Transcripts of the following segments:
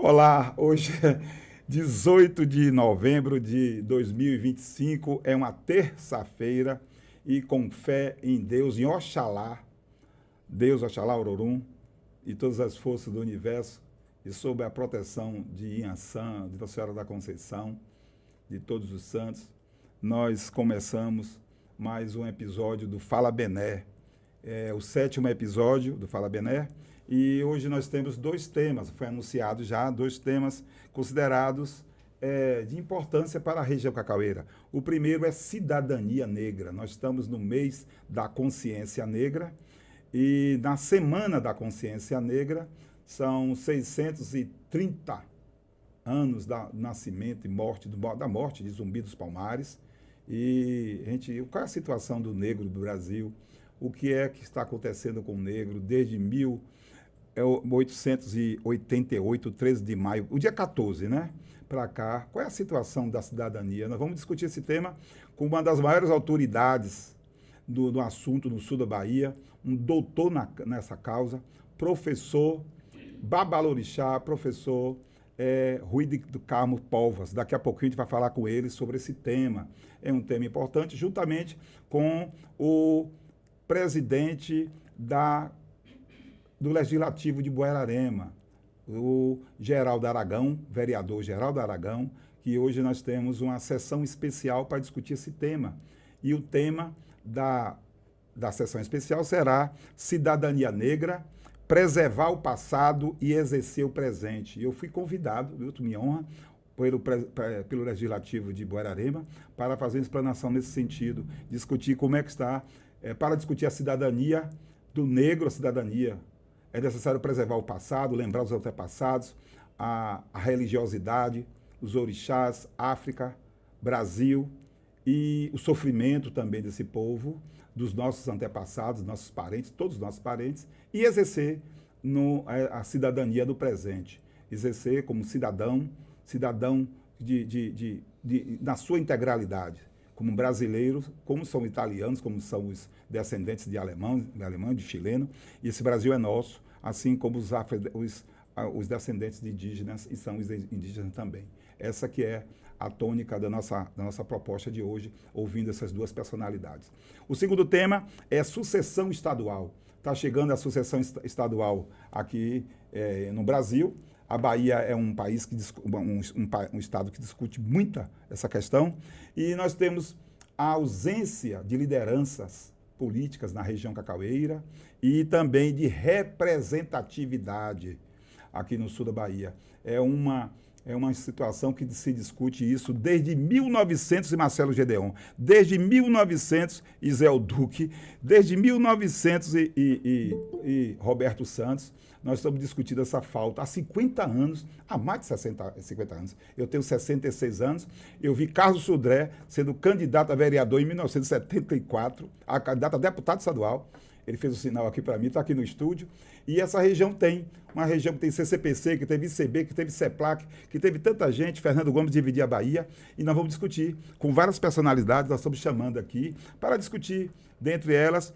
Olá, hoje é 18 de novembro de 2025, é uma terça-feira e com fé em Deus, em Oxalá, Deus, Oxalá, Ororum e todas as forças do universo e sob a proteção de Inhaçã, de Nossa Senhora da Conceição, de todos os santos, nós começamos mais um episódio do Fala Bené, o sétimo episódio do Fala Bené. E hoje nós temos dois temas, foi anunciado já, dois temas considerados de importância para a região cacaueira. O primeiro é cidadania negra. Nós estamos no mês da consciência negra e na Semana da Consciência Negra são 630 anos do nascimento e morte, da morte de Zumbi dos Palmares. E, qual é a situação do negro do Brasil? O que é que está acontecendo com o negro desde 1888, 13 de maio, o dia 14, né? Para cá, qual é a situação da cidadania? Nós vamos discutir esse tema com uma das maiores autoridades do assunto no sul da Bahia, um doutor nessa causa, professor Babalorixá, professor Rui do Carmo Povas. Daqui a pouquinho a gente vai falar com ele sobre esse tema. É um tema importante, juntamente com o presidente do Legislativo de Buerarema, o Geraldo Aragão, vereador Geraldo Aragão, que hoje nós temos uma sessão especial para discutir esse tema. E o tema da sessão especial será Cidadania Negra, preservar o passado e exercer o presente. E eu fui convidado, muito me honra, pelo Legislativo de Buerarema, para fazer uma explanação nesse sentido, discutir como é que está, para discutir a cidadania do negro, a cidadania. É necessário preservar o passado, lembrar os antepassados, a religiosidade, os orixás, África, Brasil e o sofrimento também desse povo, dos nossos antepassados, nossos parentes, todos os nossos parentes, e exercer a cidadania do presente. Exercer como cidadão na sua integralidade, como brasileiros, como são italianos, como são os descendentes de alemão, de chileno, e esse Brasil é nosso, assim como os descendentes de indígenas, e são os indígenas também. Essa que é a tônica da nossa proposta de hoje, ouvindo essas duas personalidades. O segundo tema é sucessão estadual. Está chegando a sucessão estadual aqui no Brasil. A Bahia é um país um estado que discute muito essa questão, e nós temos a ausência de lideranças políticas na região cacaueira e também de representatividade aqui no sul da Bahia. É uma situação que se discute isso desde 1900 e Marcelo Gedeon, desde 1900 e Zé Duque, desde 1900 e Roberto Santos. Nós estamos discutindo essa falta há 50 anos, há mais de 50 anos. Eu tenho 66 anos, eu vi Carlos Sodré sendo candidato a vereador em 1974, a candidato a deputado estadual. Ele fez o sinal aqui para mim, está aqui no estúdio. E essa região tem uma região que tem CCPC, que teve ICB, que teve CEPLAC, que teve tanta gente, Fernando Gomes dividir a Bahia. E nós vamos discutir com várias personalidades, nós estamos chamando aqui para discutir, dentre elas,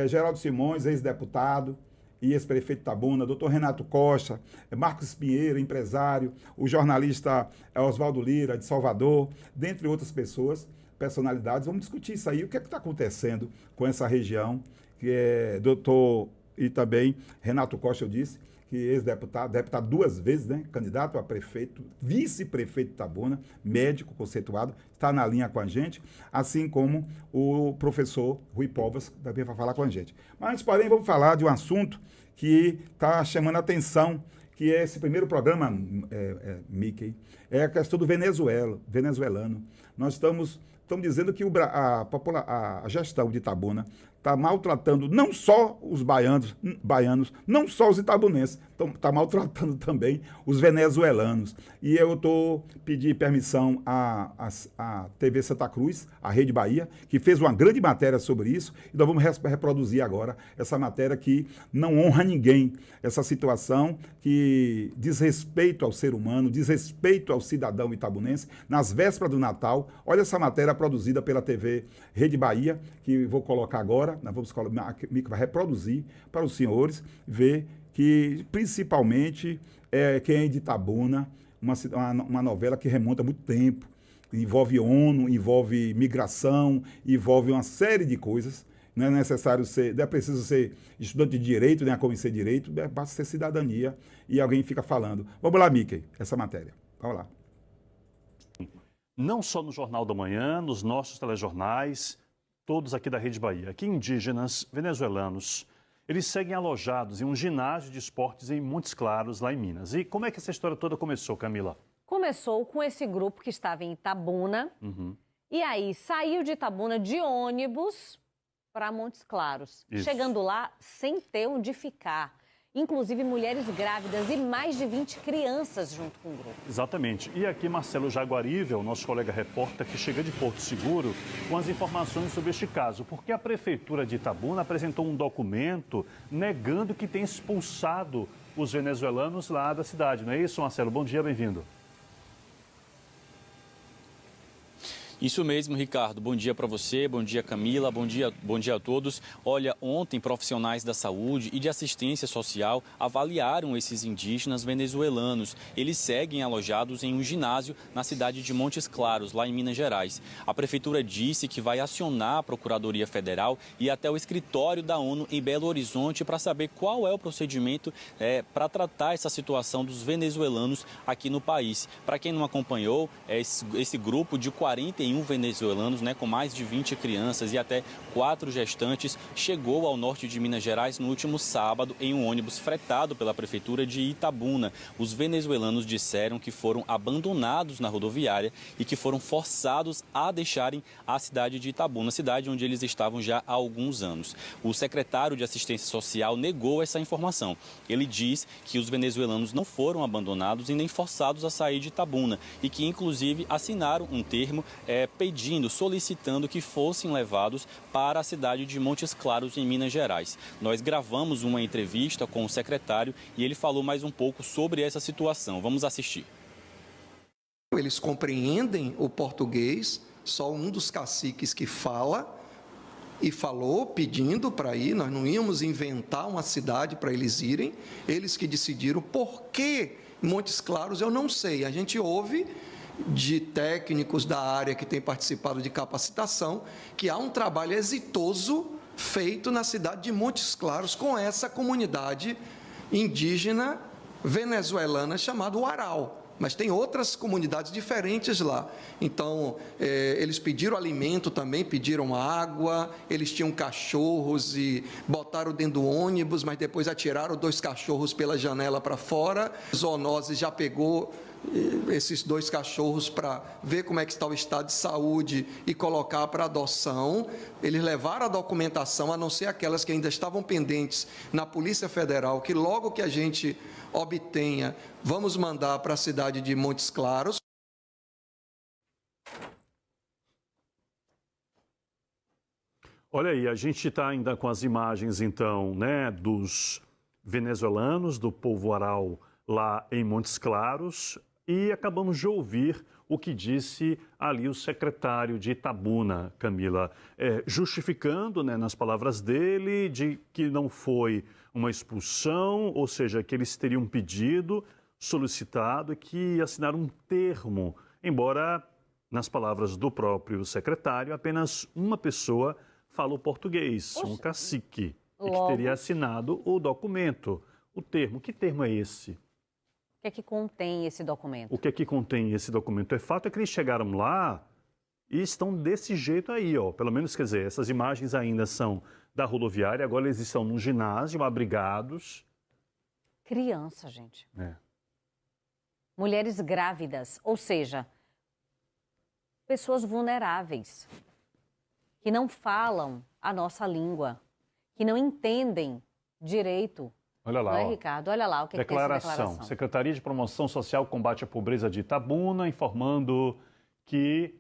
Geraldo Simões, ex-deputado e ex-prefeito de Itabuna, doutor Renato Costa, Marcos Pinheiro, empresário, o jornalista Oswaldo Lira, de Salvador, dentre outras pessoas, personalidades. Vamos discutir isso aí, o que é que está acontecendo com essa região, que é doutor, e também Renato Costa, eu disse, que ex-deputado, deputado duas vezes, né, candidato a prefeito, vice-prefeito de Itabuna, médico conceituado, está na linha com a gente, assim como o professor Rui Povas, também vai falar com a gente. Mas antes, porém, vamos falar de um assunto que está chamando a atenção, que é esse primeiro programa, Mickey, é a questão do venezuelano. Nós estamos dizendo que a gestão de Itabuna está maltratando não só os baianos, não só os itabunenses, está maltratando também os venezuelanos. E eu pedi permissão à TV Santa Cruz, à Rede Bahia, que fez uma grande matéria sobre isso, e nós vamos reproduzir agora essa matéria que não honra ninguém, essa situação que diz respeito ao ser humano, diz respeito ao cidadão itabunense, nas vésperas do Natal. Olha essa matéria produzida pela TV Rede Bahia, que vou colocar agora, nós vamos colocar, que vai reproduzir para os senhores ver que principalmente quem é de Itabuna, uma novela que remonta a muito tempo, envolve ONU, envolve migração, envolve uma série de coisas. Não é necessário ser, não é preciso ser estudante de direito, nem a conhecer direito, basta ser cidadania e alguém fica falando. Vamos lá, Mickey, essa matéria. Vamos lá. Não só no Jornal da Manhã, nos nossos telejornais, todos aqui da Rede Bahia, que indígenas venezuelanos, eles seguem alojados em um ginásio de esportes em Montes Claros, lá em Minas. E como é que essa história toda começou, Camila? Começou com esse grupo que estava em Itabuna, e aí saiu de Itabuna de ônibus para Montes Claros, chegando lá sem ter onde ficar. Inclusive mulheres grávidas e mais de 20 crianças junto com o grupo. Exatamente. E aqui Marcelo Jaguarivel, nosso colega repórter, que chega de Porto Seguro, com as informações sobre este caso. Porque a Prefeitura de Itabuna apresentou um documento negando que tem expulsado os venezuelanos lá da cidade. Não é isso, Marcelo? Bom dia, bem-vindo. Isso mesmo, Ricardo. Bom dia para você, bom dia, Camila, bom dia a todos. Olha, ontem profissionais da saúde e de assistência social avaliaram esses indígenas venezuelanos. Eles seguem alojados em um ginásio na cidade de Montes Claros, lá em Minas Gerais. A prefeitura disse que vai acionar a Procuradoria Federal e até o escritório da ONU em Belo Horizonte para saber qual é o procedimento para tratar essa situação dos venezuelanos aqui no país. Para quem não acompanhou, esse grupo de 41 venezuelanos, com mais de 20 crianças e até 4 gestantes, chegou ao norte de Minas Gerais no último sábado em um ônibus fretado pela prefeitura de Itabuna. Os venezuelanos disseram que foram abandonados na rodoviária e que foram forçados a deixarem a cidade de Itabuna, cidade onde eles estavam já há alguns anos. O secretário de Assistência Social negou essa informação. Ele diz que os venezuelanos não foram abandonados e nem forçados a sair de Itabuna e que, inclusive, assinaram um termo solicitando que fossem levados para a cidade de Montes Claros, em Minas Gerais. Nós gravamos uma entrevista com o secretário e ele falou mais um pouco sobre essa situação. Vamos assistir. Eles compreendem o português, só um dos caciques que fala e falou pedindo para ir, nós não íamos inventar uma cidade para eles irem, eles que decidiram. Por que Montes Claros eu não sei, a gente ouve de técnicos da área que têm participado de capacitação, que há um trabalho exitoso feito na cidade de Montes Claros com essa comunidade indígena venezuelana chamada Uaral. Mas tem outras comunidades diferentes lá. Então, eles pediram alimento também, pediram água, eles tinham cachorros e botaram dentro do ônibus, mas depois atiraram 2 cachorros pela janela para fora. Zoonose já pegou esses 2 cachorros para ver como é que está o estado de saúde e colocar para adoção. Eles levaram a documentação, a não ser aquelas que ainda estavam pendentes na Polícia Federal, que logo que a gente obtenha, vamos mandar para a cidade de Montes Claros. Olha aí, a gente está ainda com as imagens, então, dos venezuelanos, do povo Uaral lá em Montes Claros, e acabamos de ouvir o que disse ali o secretário de Itabuna, Camila, justificando, nas palavras dele, de que não foi uma expulsão, ou seja, que eles teriam pedido, solicitado e que assinaram um termo, embora, nas palavras do próprio secretário, apenas uma pessoa falou português, um cacique, e que teria assinado o documento. O termo, que termo é esse? O que é que contém esse documento? O que é que contém esse documento? O fato é que eles chegaram lá e estão desse jeito aí, ó. Pelo menos, quer dizer, essas imagens ainda são da rodoviária, agora eles estão num ginásio, abrigados. Criança, gente. Mulheres grávidas, ou seja, pessoas vulneráveis, que não falam a nossa língua, que não entendem direito. Olha lá, não é, Ricardo? Olha lá o que tem essa declaração. Secretaria de Promoção Social e Combate à Pobreza de Itabuna, informando que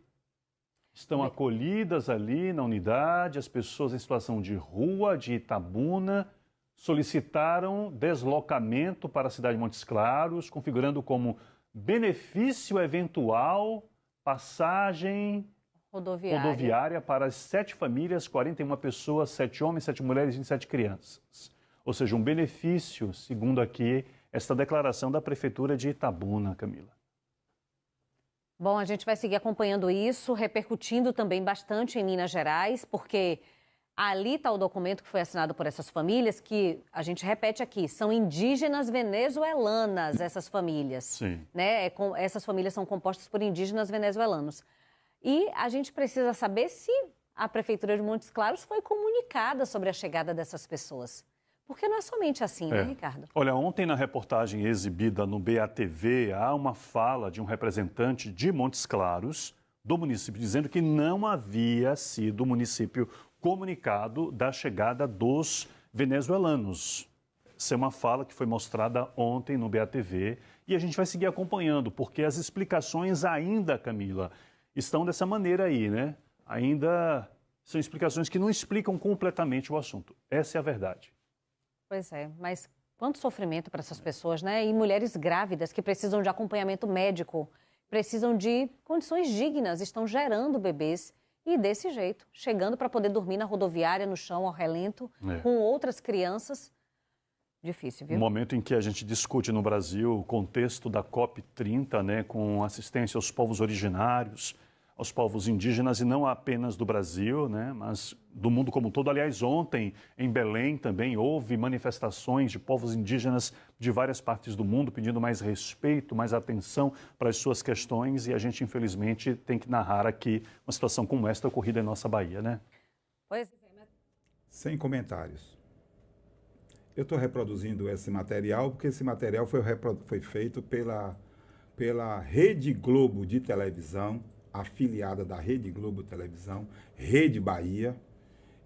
estão acolhidas ali na unidade as pessoas em situação de rua de Itabuna, solicitaram deslocamento para a cidade de Montes Claros, configurando como benefício eventual passagem rodoviária para as 7 famílias, 41 pessoas, 7 homens, 7 mulheres e 27 crianças. ou seja, um benefício, segundo aqui esta declaração da Prefeitura de Itabuna, Camila. Bom, a gente vai seguir acompanhando isso, repercutindo também bastante em Minas Gerais, porque ali está o documento que foi assinado por essas famílias, que a gente repete aqui, são indígenas venezuelanas, essas famílias. Sim. Né? Essas famílias são compostas por indígenas venezuelanos. E a gente precisa saber se a Prefeitura de Montes Claros foi comunicada sobre a chegada dessas pessoas. Porque não é somente assim, né, Ricardo? Olha, ontem na reportagem exibida no BATV, há uma fala de um representante de Montes Claros, do município, dizendo que não havia sido o município comunicado da chegada dos venezuelanos. Essa é uma fala que foi mostrada ontem no BATV e a gente vai seguir acompanhando, porque as explicações ainda, Camila, estão dessa maneira aí, né? Ainda são explicações que não explicam completamente o assunto. Essa é a verdade. Pois é, mas quanto sofrimento para essas pessoas, né? E mulheres grávidas que precisam de acompanhamento médico, precisam de condições dignas, estão gerando bebês e desse jeito, chegando para poder dormir na rodoviária, no chão, ao relento, com outras crianças. Difícil, viu? No momento em que a gente discute no Brasil o contexto da COP30, né, com assistência aos povos originários, aos povos indígenas, e não apenas do Brasil, né, mas do mundo como um todo. Aliás, ontem, em Belém, também houve manifestações de povos indígenas de várias partes do mundo pedindo mais respeito, mais atenção para as suas questões, e a gente, infelizmente, tem que narrar aqui uma situação como esta ocorrida em nossa Bahia, né? Pois é. Sem comentários. Eu estou reproduzindo esse material porque esse material foi feito pela Rede Globo de televisão, afiliada da Rede Globo Televisão, Rede Bahia,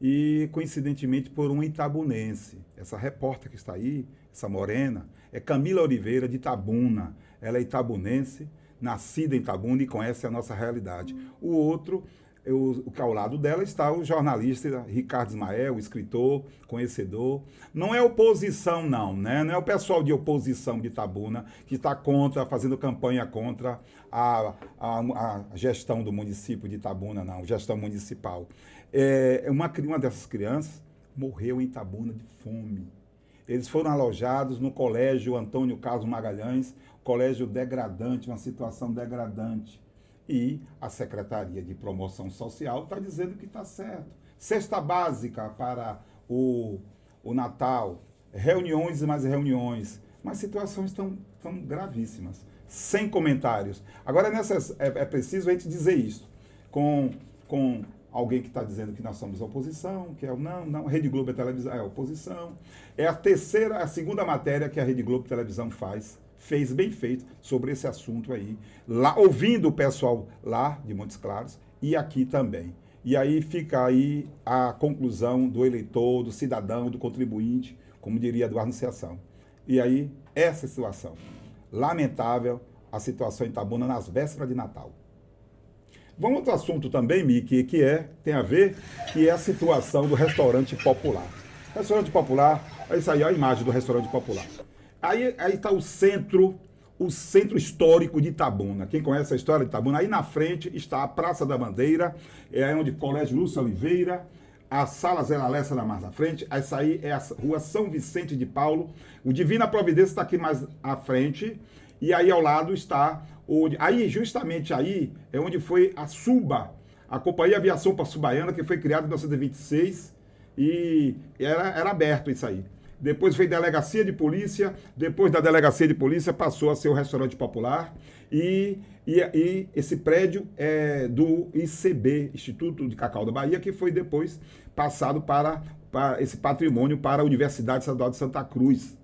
e coincidentemente por um itabunense. Essa repórter que está aí, essa morena, é Camila Oliveira de Itabuna. Ela é itabunense, nascida em Itabuna e conhece a nossa realidade. O outro, o que ao lado dela está o jornalista Ricardo Ismael, escritor, conhecedor. Não é oposição não, né? Não é o pessoal de oposição de Itabuna que está fazendo campanha contra a gestão do município de Itabuna, não, gestão municipal. Uma dessas crianças morreu em Itabuna de fome. Eles foram alojados no colégio Antônio Carlos Magalhães, colégio degradante, uma situação degradante. E a Secretaria de Promoção Social está dizendo que está certo. Cesta básica para o Natal, reuniões e mais reuniões, mas situações tão gravíssimas, sem comentários. Agora, é preciso a gente dizer isso, com alguém que está dizendo que nós somos oposição, que é não, a Rede Globo Televisão é oposição. É a segunda matéria que a Rede Globo Televisão fez bem feito sobre esse assunto aí, lá, ouvindo o pessoal lá de Montes Claros e aqui também. E aí fica aí a conclusão do eleitor, do cidadão, do contribuinte, como diria Eduardo Anunciação. E aí, essa situação. Lamentável a situação em Itabuna nas vésperas de Natal. Vamos a outro assunto também, Miki, que tem a ver, que é a situação do restaurante popular. Restaurante popular, é isso aí, a imagem do restaurante popular. Aí está o centro histórico de Itabuna. Quem conhece a história de Itabuna? Aí na frente está a Praça da Bandeira, é onde o Colégio Lúcio Oliveira, a Sala Zé Lessa mais na frente, essa aí é a Rua São Vicente de Paulo, o Divina Providência está aqui mais à frente, e aí ao lado está, justamente aí é onde foi a SUBA, a Companhia Aviação Passubaiana, que foi criada em 1926, e era aberto isso aí. Depois veio delegacia de polícia, depois da delegacia de polícia passou a ser o restaurante popular e esse prédio é do ICB, Instituto de Cacau da Bahia, que foi depois passado para esse patrimônio para a Universidade Estadual de Santa Cruz.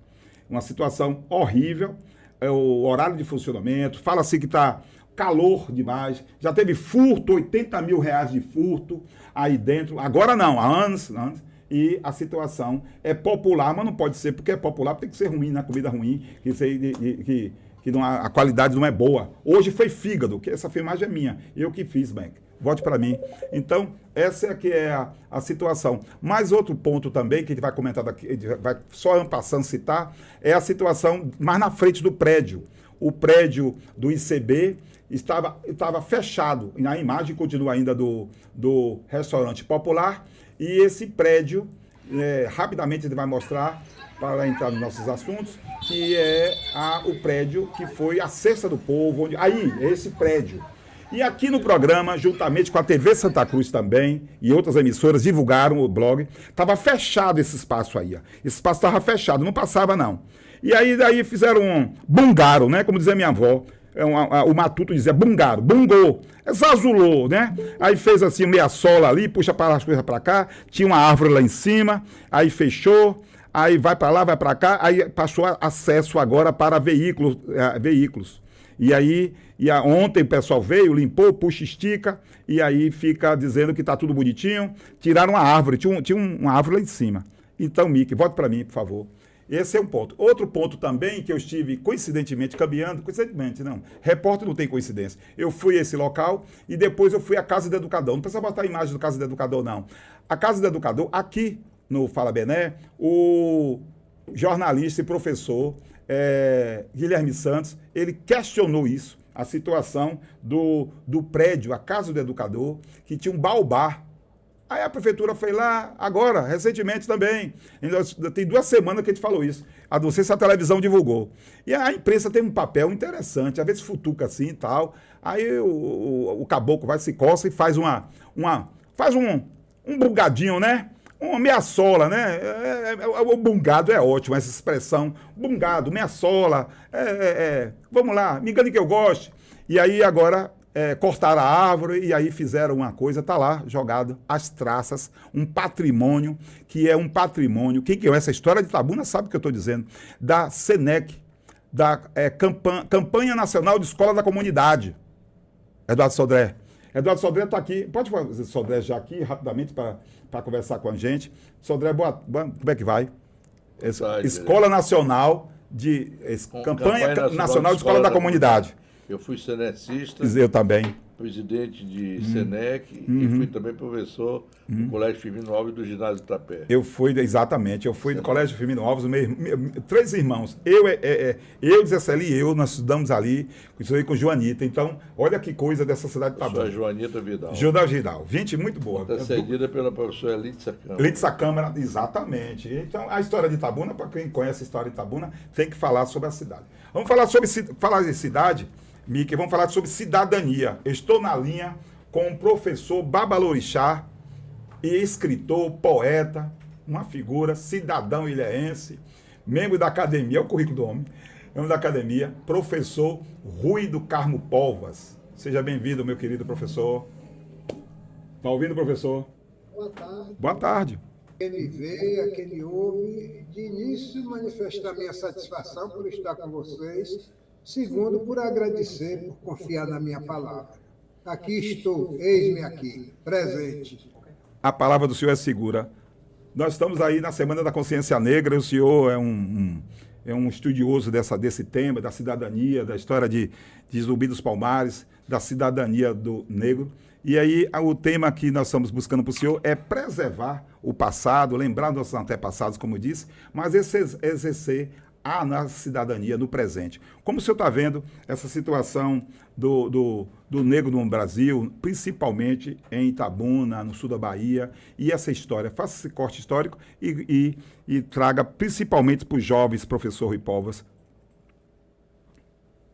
Uma situação horrível, o horário de funcionamento, fala-se que está calor demais, já teve furto, 80 mil reais de furto aí dentro, agora não, há anos. E a situação é popular, mas não pode ser, porque é popular, tem que ser ruim, né? Comida ruim, que não, a qualidade não é boa. Hoje foi fígado, que essa filmagem é minha, eu que fiz, bem. Vote para mim. Então, essa que é a situação. Mais outro ponto também, que a gente vai comentar daqui, vai só passando citar, é a situação mais na frente do prédio. O prédio do ICB estava fechado, e na imagem continua ainda do restaurante popular. E esse prédio, rapidamente ele vai mostrar, para entrar nos nossos assuntos, que é o prédio que foi a Cesta do Povo, onde, aí, é esse prédio. E aqui no programa, juntamente com a TV Santa Cruz também, e outras emissoras, divulgaram o blog, estava fechado esse espaço aí. Ó. Esse espaço estava fechado, não passava não. E aí daí fizeram um bungaram, né? Como dizia minha avó. O Matuto dizia bungaro, bungou, exazulou, né? Aí fez assim meia sola ali, puxa para as coisas para cá, tinha uma árvore lá em cima, aí fechou, aí vai para lá, vai para cá, aí passou acesso agora para veículos. E aí, ontem o pessoal veio, limpou, puxa, estica, e aí fica dizendo que está tudo bonitinho. Tiraram uma árvore, tinha uma árvore lá em cima. Então, Mickey, volte para mim, por favor. Esse é um ponto. Outro ponto também que eu estive coincidentemente caminhando, coincidentemente não, repórter não tem coincidência. Eu fui a esse local e depois eu fui à Casa do Educador. Não precisa botar a imagem do Casa do Educador, não. A Casa do Educador, aqui no Fala Bené, o jornalista e professor Guilherme Santos, ele questionou isso, a situação do prédio, a Casa do Educador, que tinha um baobá. Aí a prefeitura foi lá, agora, recentemente também. Tem 2 semanas que a gente falou isso. A não sei se a televisão divulgou. E a imprensa tem um papel interessante, às vezes futuca assim e tal. Aí o caboclo vai, se coça e faz um bungadinho, né? Uma meia sola, né? O bungado é ótimo, essa expressão. Bungado, meia sola. Vamos lá, me engane que eu goste. E aí agora cortaram a árvore e aí fizeram uma coisa, tá lá jogado as traças, um patrimônio, que é um patrimônio. Quem que é essa história de Itabuna sabe o que eu estou dizendo. Da SENEC, da Campanha Nacional de Escola da Comunidade. Eduardo Sodré. Eduardo Sodré está aqui. Pode fazer Sodré já aqui, rapidamente, para conversar com a gente. Sodré, como é que vai? Escola Nacional de... Campanha Nacional de Escola da Comunidade. Eu fui senecista. Eu também. Presidente de SENEC e fui também professor do Colégio Firmino Alves do Ginásio Itapé. Exatamente, eu fui do Colégio Firmino Alves, 3 irmãos. Eu, Zé Celi e eu, nós estudamos ali, estudei com Joanita. Então, olha que coisa dessa cidade de Itabuna. Joanita Vidal. Joanita Vidal, gente muito boa. Está cedida pela professora Lídia Câmara. Lídia Câmara, exatamente. Então, a história de Itabuna, para quem conhece a história de Itabuna, tem que falar sobre a cidade. Vamos falar de cidade... Mickey, vamos falar sobre cidadania. Estou na linha com o professor Babalorixá, escritor, poeta, uma figura, cidadão ilhéense, membro da academia, é o currículo do homem, membro da academia, professor Rui do Carmo Povas. Seja bem-vindo, meu querido professor. Está ouvindo, professor? Boa tarde. Boa tarde. Quem vê, a quem ouve, de início manifestar minha satisfação por estar com vocês. Segundo, por agradecer, por confiar na minha palavra. Aqui estou, eis-me aqui, presente. A palavra do senhor é segura. Nós estamos aí na Semana da Consciência Negra, e o senhor é um estudioso desse tema, da cidadania, da história de Zumbi dos Palmares, da cidadania do negro. E aí o tema que nós estamos buscando para o senhor é preservar o passado, lembrar dos nossos antepassados, como eu disse, mas exercer na cidadania, no presente. Como o senhor está vendo essa situação do negro no Brasil, principalmente em Itabuna, no sul da Bahia, e essa história? Faça esse corte histórico e traga principalmente para os jovens, professor Rui Povas.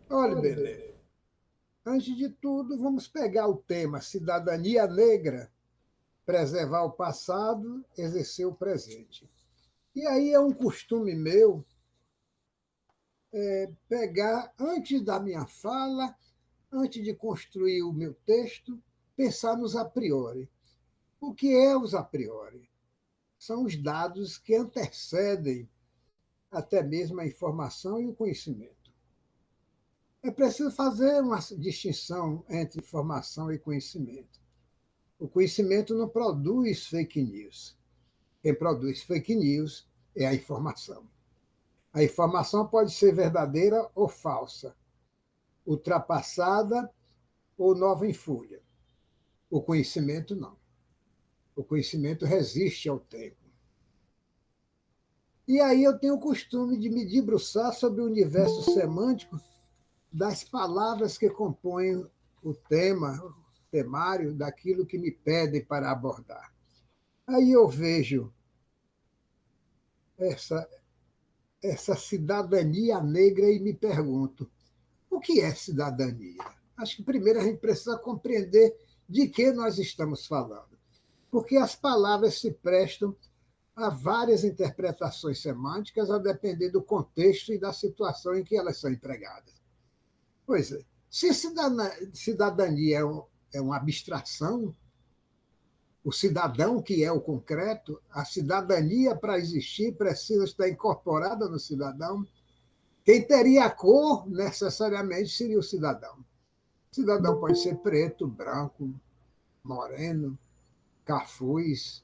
Olha, beleza. Antes de tudo, vamos pegar o tema cidadania negra, preservar o passado, exercer o presente. E aí é um costume meu pegar, antes da minha fala, antes de construir o meu texto, pensar nos a priori. O que é os a priori? São os dados que antecedem até mesmo a informação e o conhecimento. É preciso fazer uma distinção entre informação e conhecimento. O conhecimento não produz fake news. Quem produz fake news é a informação. A informação pode ser verdadeira ou falsa, ultrapassada ou nova em folha. O conhecimento não. O conhecimento resiste ao tempo. E aí eu tenho o costume de me debruçar sobre o universo semântico das palavras que compõem o tema, o temário daquilo que me pedem para abordar. Aí eu vejo essa cidadania negra e me pergunto, o que é cidadania? Acho que primeiro a gente precisa compreender de que nós estamos falando, porque as palavras se prestam a várias interpretações semânticas a depender do contexto e da situação em que elas são empregadas. Pois é, se cidadania é uma abstração, o cidadão que é o concreto, a cidadania para existir precisa estar incorporada no cidadão. Quem teria a cor necessariamente seria o cidadão. O cidadão pode ser preto, branco, moreno, cafuz,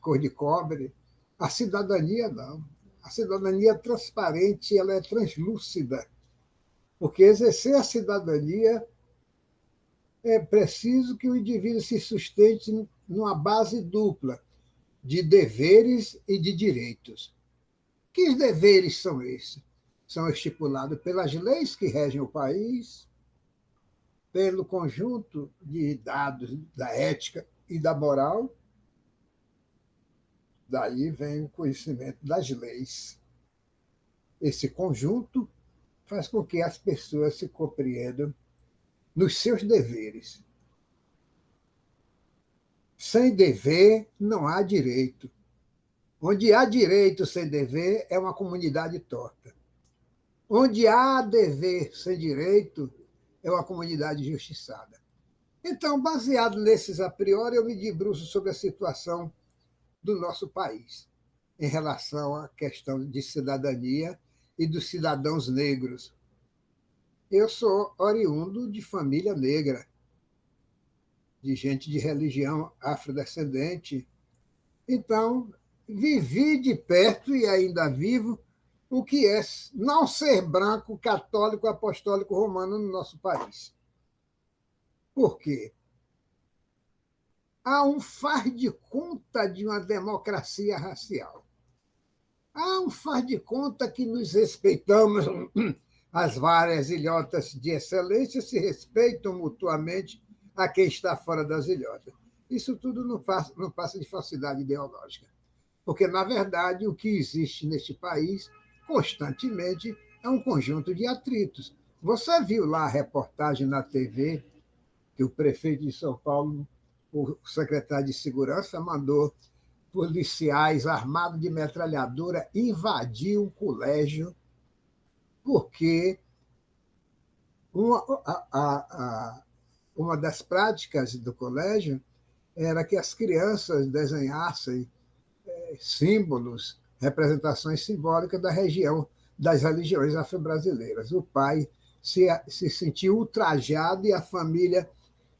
cor de cobre. A cidadania não. A cidadania é transparente, ela é translúcida, porque exercer a cidadania é preciso que o indivíduo se sustente numa base dupla de deveres e de direitos. Que deveres são esses? São estipulados pelas leis que regem o país, pelo conjunto de dados da ética e da moral. Daí vem o conhecimento das leis. Esse conjunto faz com que as pessoas se compreendam nos seus deveres. Sem dever, não há direito. Onde há direito sem dever, é uma comunidade torta. Onde há dever sem direito, é uma comunidade injustiçada. Então, baseado nesses a priori, eu me debruço sobre a situação do nosso país em relação à questão de cidadania e dos cidadãos negros. Eu sou oriundo de família negra, de gente de religião afrodescendente. Então, vivi de perto e ainda vivo o que é não ser branco, católico, apostólico, romano no nosso país. Por quê? Há um faz de conta de uma democracia racial. Há um faz de conta que nos respeitamos, as várias ilhotas de excelência se respeitam mutuamente a quem está fora das ilhotas. Isso tudo não passa de falsidade ideológica. Porque, na verdade, o que existe neste país, constantemente, é um conjunto de atritos. Você viu lá a reportagem na TV que o prefeito de São Paulo, o secretário de Segurança, mandou policiais armados de metralhadora invadir um colégio porque uma das práticas do colégio era que as crianças desenhassem símbolos, representações simbólicas da região, das religiões afro-brasileiras. O pai se sentiu ultrajado e a família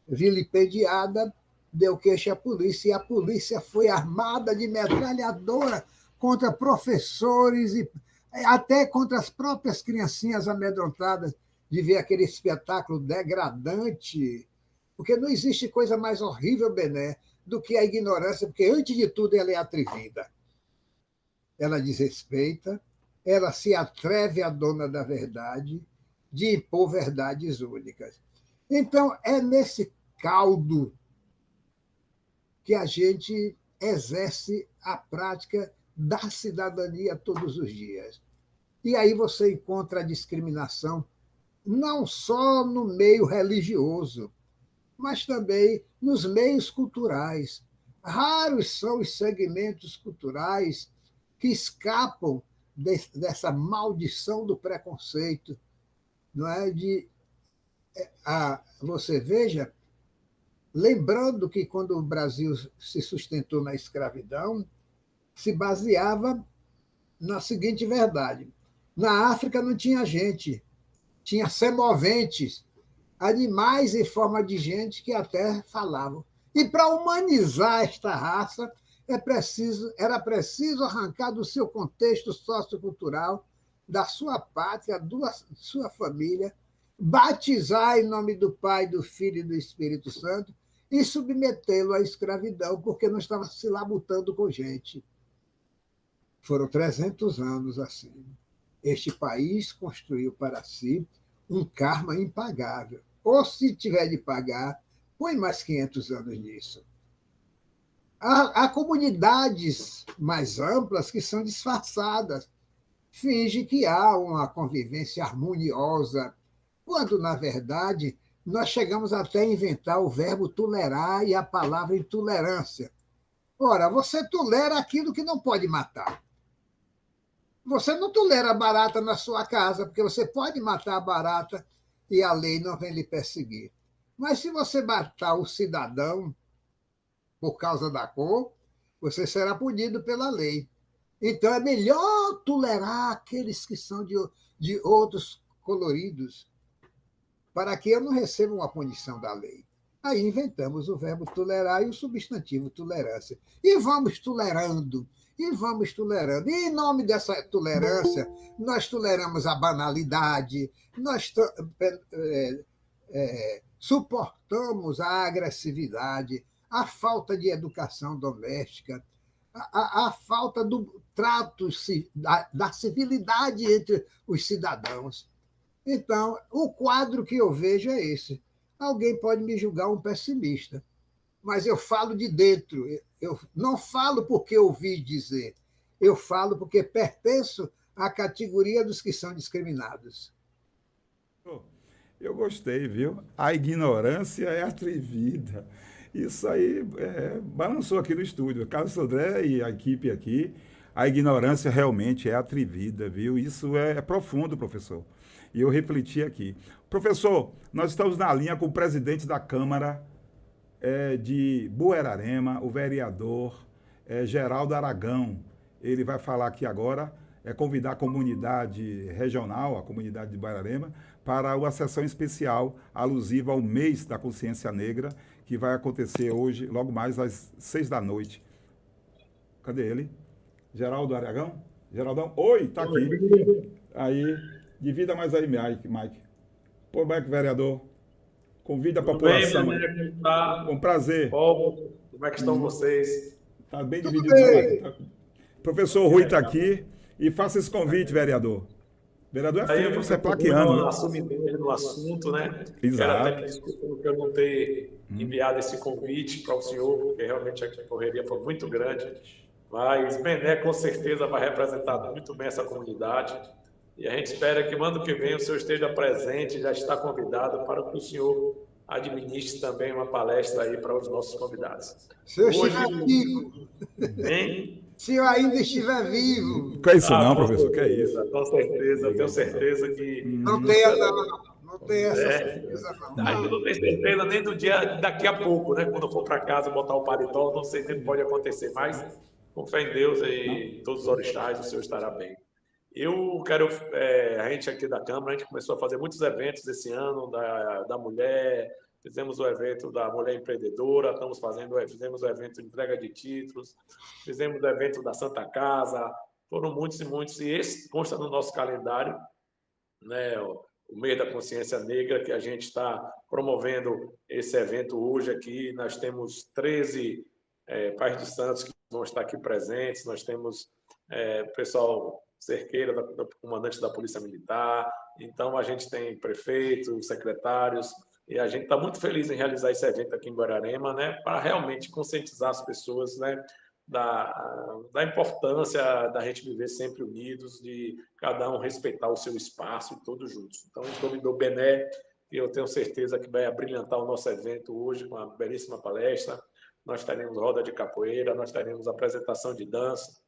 vilipendiada deu queixa à polícia, e a polícia foi armada de metralhadora contra professores e até contra as próprias criancinhas amedrontadas de ver aquele espetáculo degradante, porque não existe coisa mais horrível, Bené, do que a ignorância, porque, antes de tudo, ela é atrevida. Ela desrespeita, ela se atreve à dona da verdade de impor verdades únicas. Então, é nesse caldo que a gente exerce a prática da cidadania todos os dias. E aí você encontra a discriminação não só no meio religioso, mas também nos meios culturais. Raros são os segmentos culturais que escapam dessa maldição do preconceito. Não é? Você veja, lembrando que quando o Brasil se sustentou na escravidão, se baseava na seguinte verdade: na África não tinha gente, tinha semoventes, animais em forma de gente que até falavam. E para humanizar esta raça, era preciso arrancar do seu contexto sociocultural, da sua pátria, da sua família, batizar em nome do Pai, do Filho e do Espírito Santo e submetê-lo à escravidão, porque não estava se labutando com gente. Foram 300 anos assim. Este país construiu para si um karma impagável. Ou, se tiver de pagar, põe mais 500 anos nisso. Há comunidades mais amplas que são disfarçadas. finge que há uma convivência harmoniosa, quando, na verdade, nós chegamos até a inventar o verbo tolerar e a palavra intolerância. Ora, você tolera aquilo que não pode matar. Você não tolera a barata na sua casa, porque você pode matar a barata e a lei não vem lhe perseguir. Mas se você matar o cidadão por causa da cor, você será punido pela lei. Então é melhor tolerar aqueles que são de outros coloridos, para que eu não receba uma punição da lei. Aí inventamos o verbo tolerar e o substantivo tolerância. E vamos tolerando, e vamos tolerando. E em nome dessa tolerância, nós toleramos a banalidade, nós suportamos a agressividade, a falta de educação doméstica, a falta do trato, da civilidade entre os cidadãos. Então, o quadro que eu vejo é esse. Alguém pode me julgar um pessimista, mas eu falo de dentro. Eu não falo porque ouvi dizer, eu falo porque pertenço à categoria dos que são discriminados. Eu gostei, viu? A ignorância é atrevida. Isso aí balançou aqui no estúdio. Carlos Sodré e a equipe aqui, a ignorância realmente é atrevida, viu? Isso é profundo, professor. E eu refleti aqui. Professor, nós estamos na linha com o presidente da Câmara de Buerarema, o vereador Geraldo Aragão. Ele vai falar aqui agora, convidar a comunidade regional, a comunidade de Buerarema, para uma sessão especial alusiva ao mês da consciência negra, que vai acontecer hoje, logo mais às 18h. Cadê ele? Geraldo Aragão? Geraldão? Oi, tá aqui. Aí, divida mais aí, Mike. Pô, Mike, vereador. Convida a população. Tudo bem, como tá? Com prazer. Povo, como é que estão vocês? Tá bem dividido. Mike. Professor Rui está aqui e faça esse convite, vereador. Vereador é filho, você é plaquiano. Eu assumi dele no assunto, né? Exato. Quero até desculpa por eu não ter enviado esse convite para o senhor, porque realmente a correria foi muito grande. Mas Bené, com certeza, vai representar muito bem essa comunidade. E a gente espera que, ano que vem, o senhor esteja presente, já está convidado para que o senhor administre também uma palestra aí para os nossos convidados. Se eu estiver vivo. Hein? Se eu ainda estiver vivo. Que é isso não, professor? Que é isso? Com certeza, eu tenho certeza que... Não tenha, não. Não tem essa certeza, não. Ainda não tenho certeza nem do dia daqui a pouco, né? Quando eu for para casa botar o paletó, não sei se pode acontecer, mas com fé em Deus e todos os orixás, o senhor estará bem. Eu quero, a gente aqui da Câmara, a gente começou a fazer muitos eventos esse ano da mulher, fizemos o evento da mulher empreendedora, fizemos o evento de entrega de títulos, fizemos o evento da Santa Casa, foram muitos e muitos, e esse consta no nosso calendário, né, o mês da consciência negra, que a gente está promovendo esse evento hoje aqui. Nós temos 13 pais de santos que vão estar aqui presentes, nós temos o pessoal cerqueira, do comandante da Polícia Militar, então a gente tem prefeitos, secretários, e a gente está muito feliz em realizar esse evento aqui em Buerarema, né, para realmente conscientizar as pessoas, né, da importância da gente viver sempre unidos, de cada um respeitar o seu espaço e todos juntos. Então, a gente convidou o Bené, e eu tenho certeza que vai abrilhantar o nosso evento hoje com uma belíssima palestra. Nós teremos roda de capoeira, nós teremos apresentação de dança,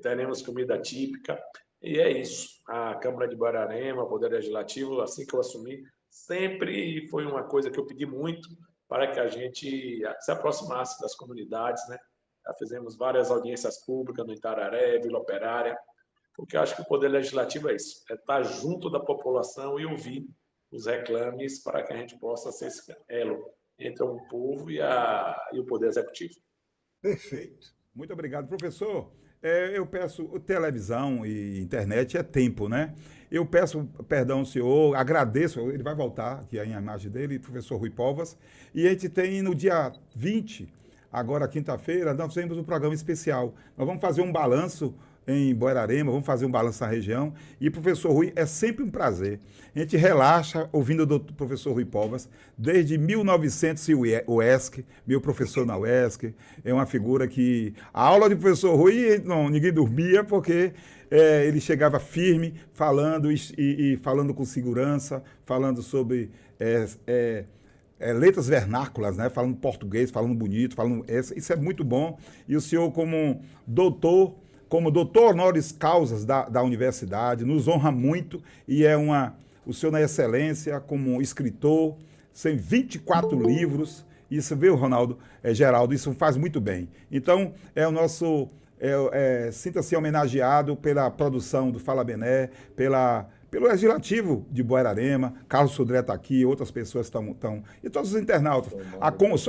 teremos comida típica, e é isso. A Câmara de Buerarema, o Poder Legislativo, assim que eu assumi, sempre foi uma coisa que eu pedi muito para que a gente se aproximasse das comunidades, né? Já fizemos várias audiências públicas no Itararé, Vila Operária, porque eu acho que o Poder Legislativo é isso, é estar junto da população e ouvir os reclames para que a gente possa ser esse elo entre o povo e o Poder Executivo. Perfeito. Muito obrigado, professor. Eu peço, televisão e internet é tempo, né? Eu peço perdão ao senhor, agradeço, ele vai voltar aqui a imagem dele, professor Rui Povas, e a gente tem no dia 20, agora quinta-feira, nós fizemos um programa especial. Nós vamos fazer um balanço em Buerarema, vamos fazer um balanço na região. E, professor Rui, é sempre um prazer. A gente relaxa ouvindo o professor Rui Povas, desde 1900 e UESC, meu professor na UESC. É uma figura que... A aula de professor Rui, não, ninguém dormia, porque ele chegava firme, falando e falando com segurança, falando sobre... letras vernáculas, né? Falando português, falando bonito, isso é muito bom. E o senhor, como doutor honoris causas da universidade, nos honra muito e o senhor na excelência como escritor, tem 24 livros, isso, viu, Geraldo, isso faz muito bem. Então, sinta-se homenageado pela produção do Fala Bené, pelo Legislativo de Buerarema, Carlos Sodré está aqui, outras pessoas estão, e todos os internautas.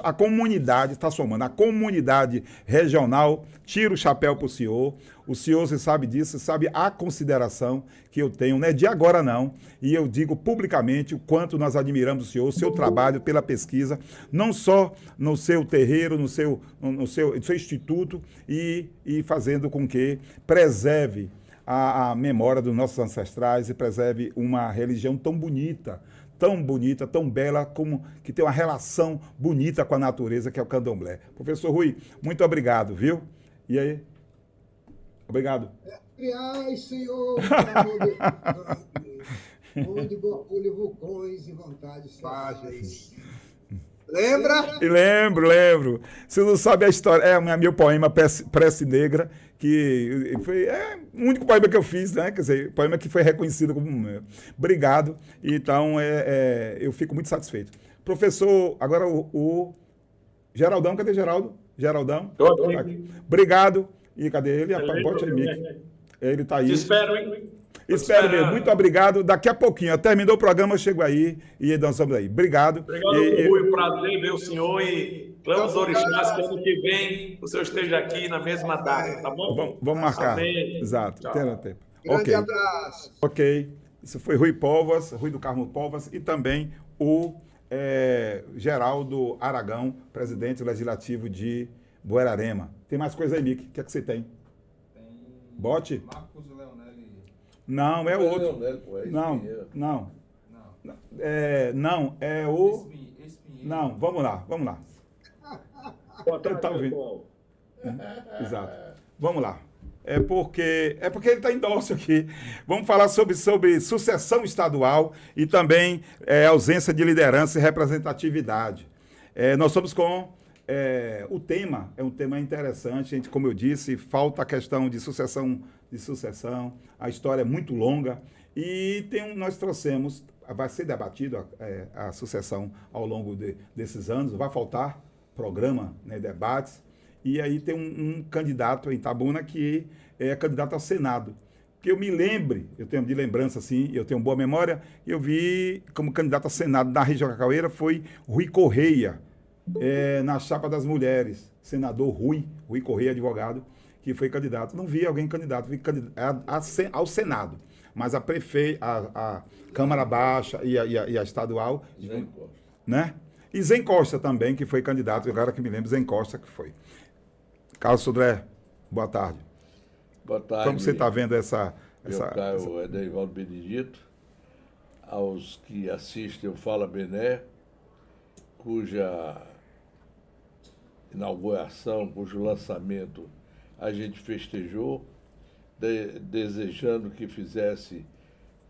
A comunidade está somando, a comunidade regional tira o chapéu para o senhor, você sabe disso, você sabe a consideração que eu tenho, não é de agora não, e eu digo publicamente o quanto nós admiramos o senhor, o seu trabalho pela pesquisa, não só no seu terreiro, no seu instituto, e fazendo com que preserve a memória dos nossos ancestrais e preserve uma religião tão bonita, tão bela, como que tem uma relação bonita com a natureza, que é o candomblé. Professor Rui, muito obrigado, viu? E aí? Obrigado. Ai, Senhor, onde borbulham vulcões e vontades fáceis. Lembra? Lembro. Você não sabe a história. É meu poema Prece Negra, que foi o único poema que eu fiz, né? Quer dizer, poema que foi reconhecido como meu. Obrigado. Então, eu fico muito satisfeito. Professor, agora o Geraldão, cadê Geraldo? Geraldão? Tô aqui. Obrigado. E cadê ele? Bote aí, Mick. Ele está aí. Te espero, hein? Espero mesmo. Muito obrigado. Daqui a pouquinho, terminou o programa, eu chego aí e nós vamos aí. Obrigado. Obrigado, Rui. Prazer ver o senhor e clamamos orixás que ano que vem o senhor esteja aqui na mesma data, tá bom? Vamos marcar. Amém. Exato. Tchau. Tempo. Grande abraço. Ok. Isso foi Rui Povas, Rui do Carmo Povas e também o Geraldo Aragão, presidente legislativo de Buerarema. Tem mais coisa aí, Mick? O que é que você tem? Bote? Marcos Leonelli. Não, é outro. Leonelli, pô, Não, é o... Não, vamos lá. Boa tarde, Tá ouvindo? pessoal. Exato. Vamos lá. É porque ele está em dócil aqui. Vamos falar sobre sucessão estadual e também ausência de liderança e representatividade. Nós estamos com... o tema é um tema interessante, gente, como eu disse, falta a questão de sucessão, a história é muito longa e nós trouxemos, vai ser debatido a sucessão ao longo desses anos, vai faltar programa, né, debates, e aí tem um candidato em Itabuna que é candidato ao Senado. Que eu me lembre, eu tenho de lembrança assim, eu tenho boa memória, eu vi como candidato ao Senado da região Cacaueira foi Rui Correia, na chapa das mulheres, senador Rui Correia, advogado, que foi candidato. Não vi alguém candidato, vi ao Senado, mas a Câmara Baixa e a estadual, né? E Zen Costa também, que foi candidato, agora que me lembro, Zen Costa que foi. Carlos Sodré, boa tarde. Boa tarde. Como você está vendo essa... Meu caro Edeivaldo Benedito, aos que assistem o Fala Bené, cuja inauguração, cujo lançamento a gente festejou, desejando que fizesse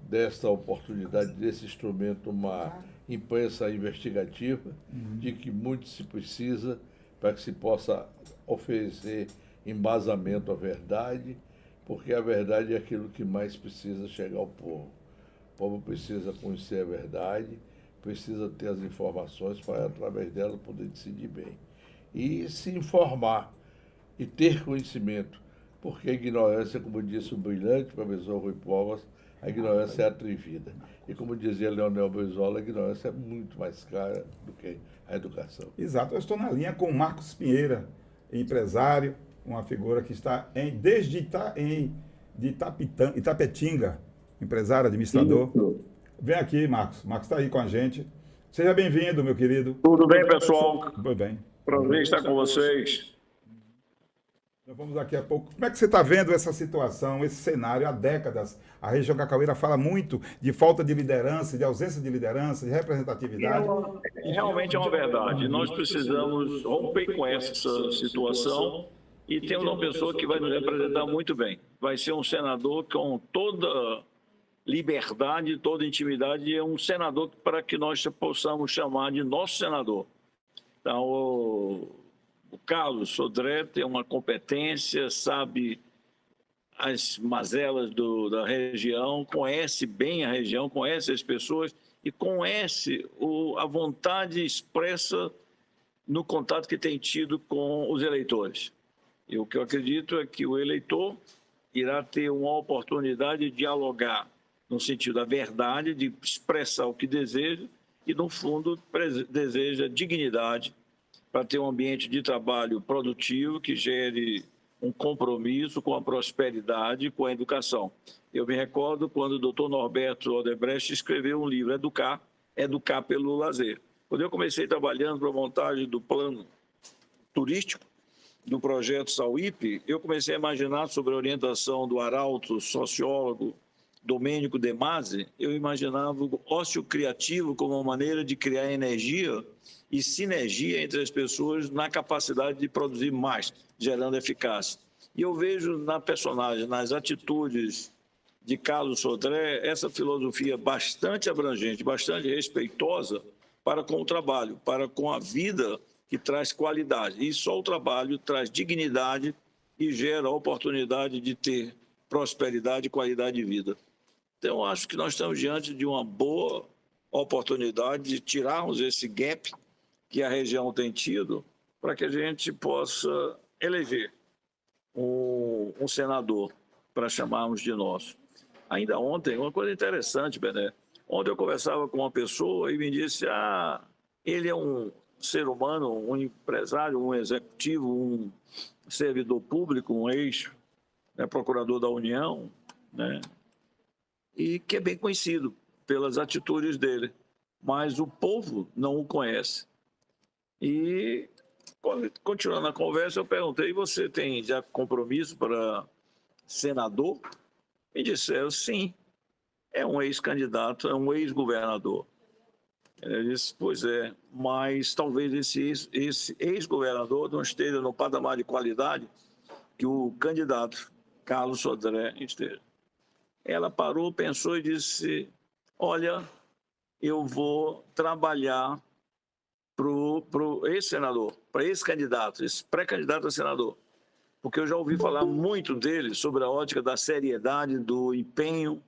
desta oportunidade, desse instrumento, uma imprensa investigativa, de que muito se precisa para que se possa oferecer embasamento à verdade, porque a verdade é aquilo que mais precisa chegar ao povo. O povo precisa conhecer a verdade, precisa ter as informações para, através dela, poder decidir bem. E se informar e ter conhecimento, porque a ignorância, como disse o brilhante professor Rui Povas, a ignorância é atrevida. E como dizia Leonel Brizola, a ignorância é muito mais cara do que a educação. Exato. Eu estou na linha com o Marcos Pinheira, empresário, uma figura que está desde Itapetinga, empresário, administrador. Vem aqui, Marcos. Marcos está aí com a gente. Seja bem-vindo, meu querido. Tudo bem, pessoal? Tudo bem. Prazer estar com vocês. Nós vamos daqui a pouco. Como é que você está vendo essa situação, esse cenário há décadas? A região Cacaueira fala muito de falta de liderança, de ausência de liderança, de representatividade. Realmente é uma verdade. Nós precisamos romper com essa situação e temos uma pessoa que vai nos representar muito bem. Vai ser um senador com toda liberdade, toda intimidade, e é um senador para que nós possamos chamar de nosso senador. Então, o Carlos Sodré tem uma competência, sabe as mazelas da região, conhece bem a região, conhece as pessoas e conhece a vontade expressa no contato que tem tido com os eleitores. E o que eu acredito é que o eleitor irá ter uma oportunidade de dialogar no sentido da verdade, de expressar o que deseja e, no fundo, deseja dignidade para ter um ambiente de trabalho produtivo que gere um compromisso com a prosperidade, com a educação. Eu me recordo quando o doutor Norberto Odebrecht escreveu um livro, Educar pelo Lazer. Quando eu comecei trabalhando para a montagem do plano turístico, do projeto Sauípe, eu comecei a imaginar sobre a orientação do arauto, sociólogo, Domênico De Masi, eu imaginava o ócio criativo como uma maneira de criar energia e sinergia entre as pessoas na capacidade de produzir mais, gerando eficácia. E eu vejo na personagem, nas atitudes de Carlos Sodré, essa filosofia bastante abrangente, bastante respeitosa para com o trabalho, para com a vida que traz qualidade. E só o trabalho traz dignidade e gera a oportunidade de ter prosperidade e qualidade de vida. Então, eu acho que nós estamos diante de uma boa oportunidade de tirarmos esse gap que a região tem tido para que a gente possa eleger um senador para chamarmos de nosso. Ainda ontem, uma coisa interessante, Bené, ontem eu conversava com uma pessoa e me disse, ele é um ser humano, um empresário, um executivo, um servidor público, um ex-procurador da União, né? E que é bem conhecido pelas atitudes dele, mas o povo não o conhece. E, continuando a conversa, eu perguntei, você tem já compromisso para senador? Me disseram, sim, é um ex-candidato, é um ex-governador. Ele disse, pois é, mas talvez esse ex-governador não esteja no patamar de qualidade que o candidato Carlos Sodré esteja. Ela parou, pensou e disse, olha, eu vou trabalhar para esse senador, para esse candidato, esse pré-candidato a senador, porque eu já ouvi falar muito dele sobre a ótica da seriedade, do empenho,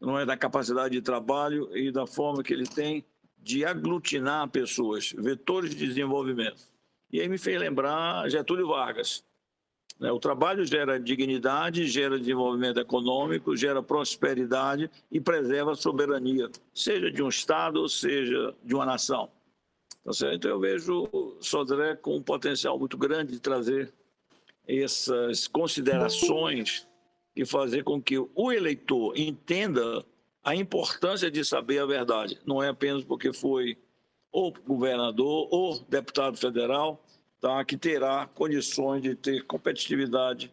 não é, da capacidade de trabalho e da forma que ele tem de aglutinar pessoas, vetores de desenvolvimento. E aí me fez lembrar Getúlio Vargas. O trabalho gera dignidade, gera desenvolvimento econômico, gera prosperidade e preserva a soberania, seja de um Estado, ou seja de uma nação. Então eu vejo o Sodré com um potencial muito grande de trazer essas considerações e fazer com que o eleitor entenda a importância de saber a verdade. Não é apenas porque foi ou governador ou deputado federal, tá, que terá condições de ter competitividade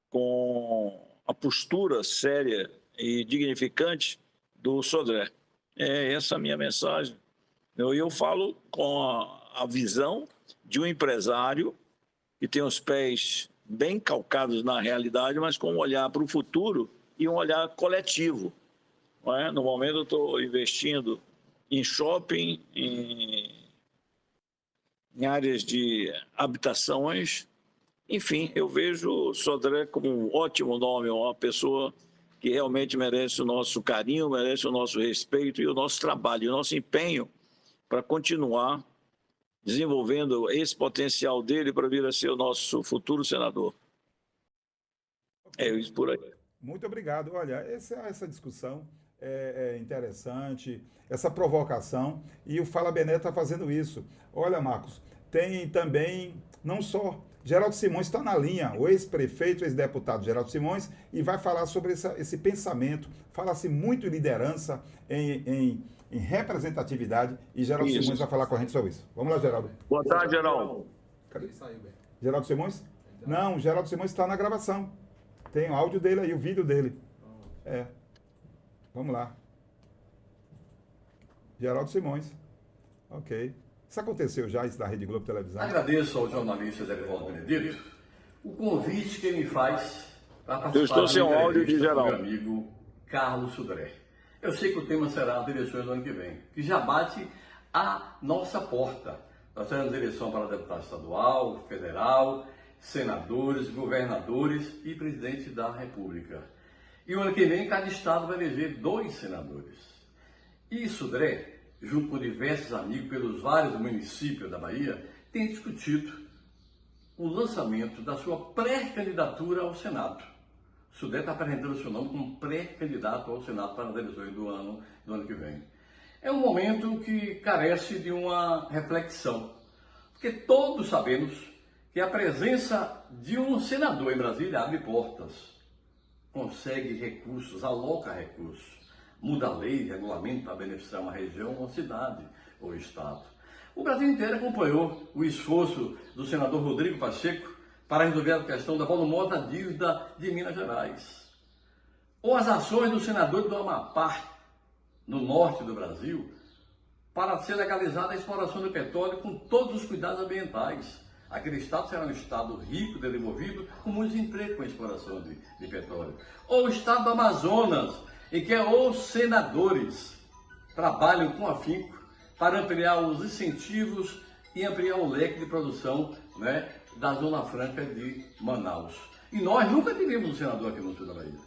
com a postura séria e dignificante do Sodré. É essa a minha mensagem. Eu falo com a visão de um empresário que tem os pés bem calcados na realidade, mas com um olhar para o futuro e um olhar coletivo. Não é? No momento eu estou investindo em shopping, em áreas de habitações. Enfim, eu vejo o Sodré como um ótimo nome, uma pessoa que realmente merece o nosso carinho, merece o nosso respeito e o nosso trabalho, o nosso empenho para continuar desenvolvendo esse potencial dele para vir a ser o nosso futuro senador. É isso por aí. Muito obrigado. Olha, essa discussão é interessante, essa provocação, e o Fala Bené está fazendo isso. Olha, Marcos, tem também, não só, Geraldo Simões está na linha, o ex-prefeito, ex-deputado Geraldo Simões, e vai falar sobre esse pensamento, fala-se muito em liderança, em representatividade, e Geraldo Simões vai falar com a gente sobre isso. Vamos lá, Geraldo. Boa tarde, Geraldo. Cadê? Geraldo Simões? Não, o Geraldo Simões está na gravação. Tem o áudio dele aí, o vídeo dele. É. Vamos lá. Geraldo Simões. Ok. Isso aconteceu já, isso da Rede Globo Televisão? Agradeço ao jornalista Zerivaldo Benedito o convite que ele me faz para participar Eu estou sem o áudio de do meu Geraldo. amigo Carlos Sodré. Eu sei que o tema será as eleições do ano que vem, que já bate a nossa porta. Nós teremos eleição para deputado estadual, federal, senadores, governadores e presidente da República. E o ano que vem, cada estado vai eleger 2 senadores. E Sodré, junto com diversos amigos pelos vários municípios da Bahia, tem discutido o lançamento da sua pré-candidatura ao Senado. Sodré está apresentando o seu nome como pré-candidato ao Senado para as eleições do ano que vem. É um momento que carece de uma reflexão, porque todos sabemos que a presença de um senador em Brasília abre portas, consegue recursos, aloca recursos, muda a lei, regulamento para beneficiar uma região, uma cidade ou estado. O Brasil inteiro acompanhou o esforço do senador Rodrigo Pacheco para resolver a questão da volumosa dívida de Minas Gerais. Ou as ações do senador do Amapá, no norte do Brasil, para ser legalizada a exploração do petróleo com todos os cuidados ambientais. Aquele estado será um estado rico, desenvolvido, com muito emprego com a exploração de petróleo. Ou o estado do Amazonas, em que os senadores trabalham com afinco para ampliar os incentivos e ampliar o leque de produção, né, da Zona Franca de Manaus. E nós nunca tivemos um senador aqui no sul da Bahia.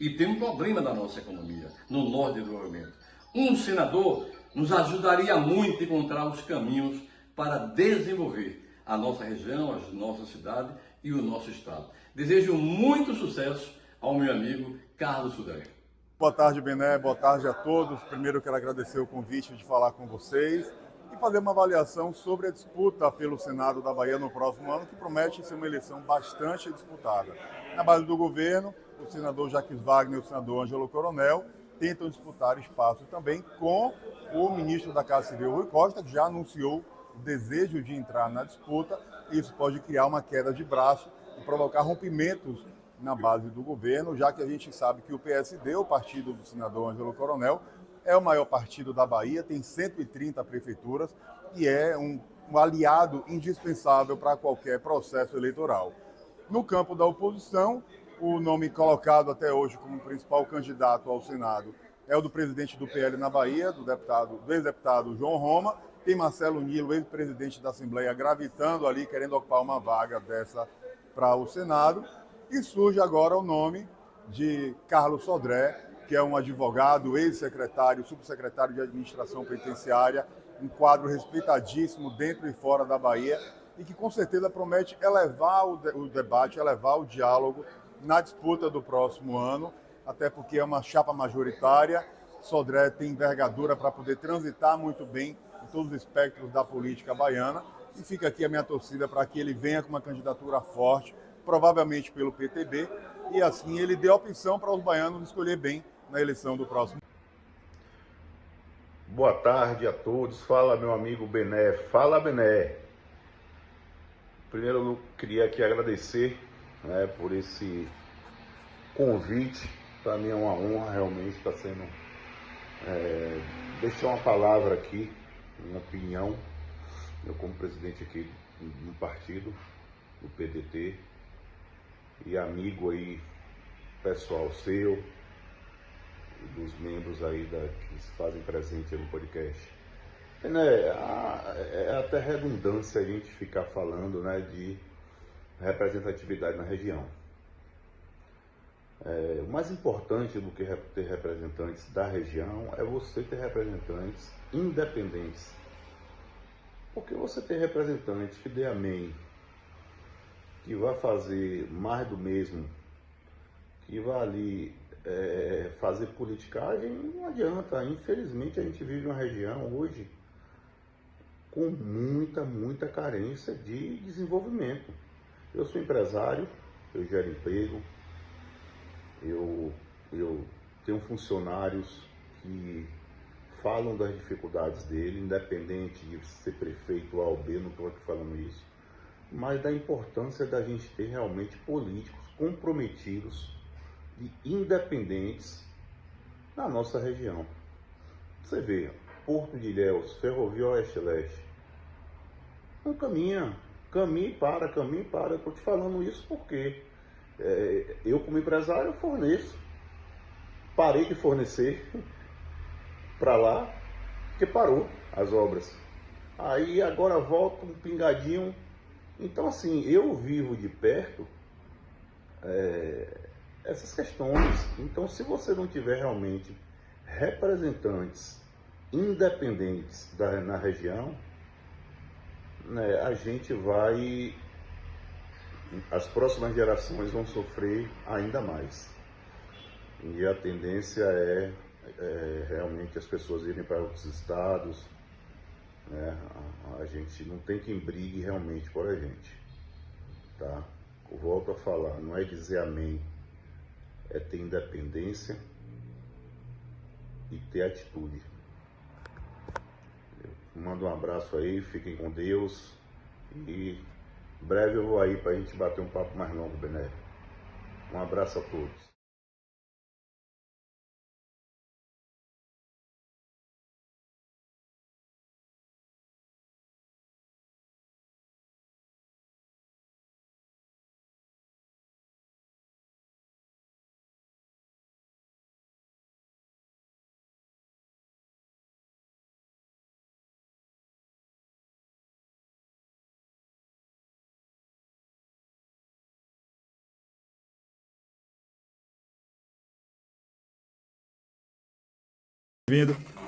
E tem um problema da nossa economia, no norte do desenvolvimento. Um senador nos ajudaria muito a encontrar os caminhos para desenvolver a nossa região, a nossa cidade e o nosso estado. Desejo muito sucesso ao meu amigo Carlos Sodré. Boa tarde, Bené. Boa tarde a todos. Primeiro, eu quero agradecer o convite de falar com vocês e fazer uma avaliação sobre a disputa pelo Senado da Bahia no próximo ano, que promete ser uma eleição bastante disputada. Na base do governo, o senador Jacques Wagner e o senador Ângelo Coronel tentam disputar espaço também com o ministro da Casa Civil, Rui Costa, que já anunciou o desejo de entrar na disputa. Isso pode criar uma queda de braço e provocar rompimentos na base do governo, já que a gente sabe que o PSD, o partido do senador Ângelo Coronel, é o maior partido da Bahia, tem 130 prefeituras e é um aliado indispensável para qualquer processo eleitoral. No campo da oposição, o nome colocado até hoje como principal candidato ao Senado é o do presidente do PL na Bahia, do ex-deputado João Roma. Tem Marcelo Nilo, ex-presidente da Assembleia, gravitando ali, querendo ocupar uma vaga dessa para o Senado. E surge agora o nome de Carlos Sodré, que é um advogado, ex-secretário, subsecretário de Administração Penitenciária, um quadro respeitadíssimo dentro e fora da Bahia e que com certeza promete elevar o debate, elevar o diálogo na disputa do próximo ano, até porque é uma chapa majoritária. Sodré tem envergadura para poder transitar muito bem em todos os espectros da política baiana e fica aqui a minha torcida para que ele venha com uma candidatura forte, provavelmente pelo PTB, e assim ele dê a opção para os baianos escolher bem na eleição do próximo. Boa tarde a todos. Fala, meu amigo Bené. Fala, Bené. Primeiro eu queria aqui agradecer, né, por esse convite. Para mim é uma honra, realmente está sendo deixar uma palavra aqui, minha opinião, eu como presidente aqui do partido, do PDT, e amigo aí, pessoal seu, e dos membros aí que se fazem presente no podcast. É até redundância a gente ficar falando, né, de representatividade na região. O mais importante do que ter representantes da região é você ter representantes independentes. Porque você ter representantes que dê amém, que vai fazer mais do mesmo, que vai ali fazer politicagem, não adianta. Infelizmente a gente vive uma região hoje com muita carência de desenvolvimento. Eu sou empresário, eu gero emprego, eu tenho funcionários que falam das dificuldades dele, independente de ser prefeito A ou B, não estou aqui falando isso. mas da importância da gente ter realmente políticos comprometidos e independentes na nossa região. Você vê, Porto de Ilhéus, Ferrovia Oeste-Leste, não caminha e para. Eu estou te falando isso porque eu, como empresário, forneço. Parei de fornecer para lá, porque parou as obras. Aí agora volta um pingadinho. Então, assim, eu vivo de perto essas questões. Então, se você não tiver realmente representantes independentes na região, né, a gente vai... As próximas gerações vão sofrer ainda mais. E a tendência é realmente as pessoas irem para outros estados, né? A gente não tem quem brigue realmente por a gente, tá? Eu volto a falar, não é dizer amém, é ter independência e ter atitude. Mando um abraço aí, fiquem com Deus e em breve eu vou aí para a gente bater um papo mais longo, Bené. Um abraço a todos.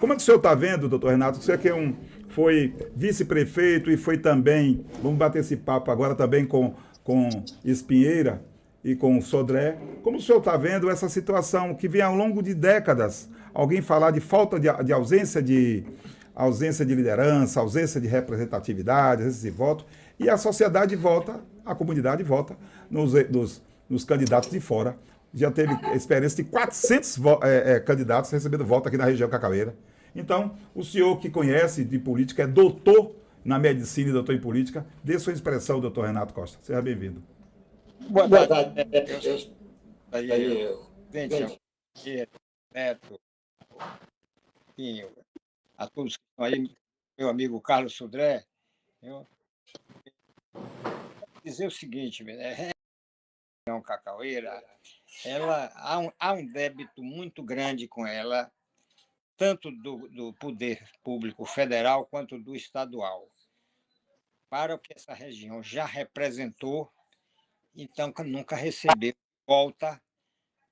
Como é que o senhor está vendo, doutor Renato? Você que foi vice-prefeito e foi também, vamos bater esse papo agora também com Espinheira e com Sodré. Como o senhor está vendo essa situação que vem ao longo de décadas? Alguém falar de falta de ausência de liderança, ausência de representatividade, ausência de voto, e a sociedade vota, a comunidade vota nos candidatos de fora. Já teve experiência de 400 candidatos recebendo voto aqui na região Cacaeira. Então, o senhor que conhece de política, é doutor na medicina e doutor em política, dê sua expressão, doutor Renato Costa. Seja bem-vindo. Boa tarde. Gente, Neto, a todos que estão aí, meu amigo Carlos Sodré, eu vou dizer o seguinte, região Cacaeira, ela há um débito muito grande com ela, tanto do poder público federal quanto do estadual, para o que essa região já representou, então nunca recebeu volta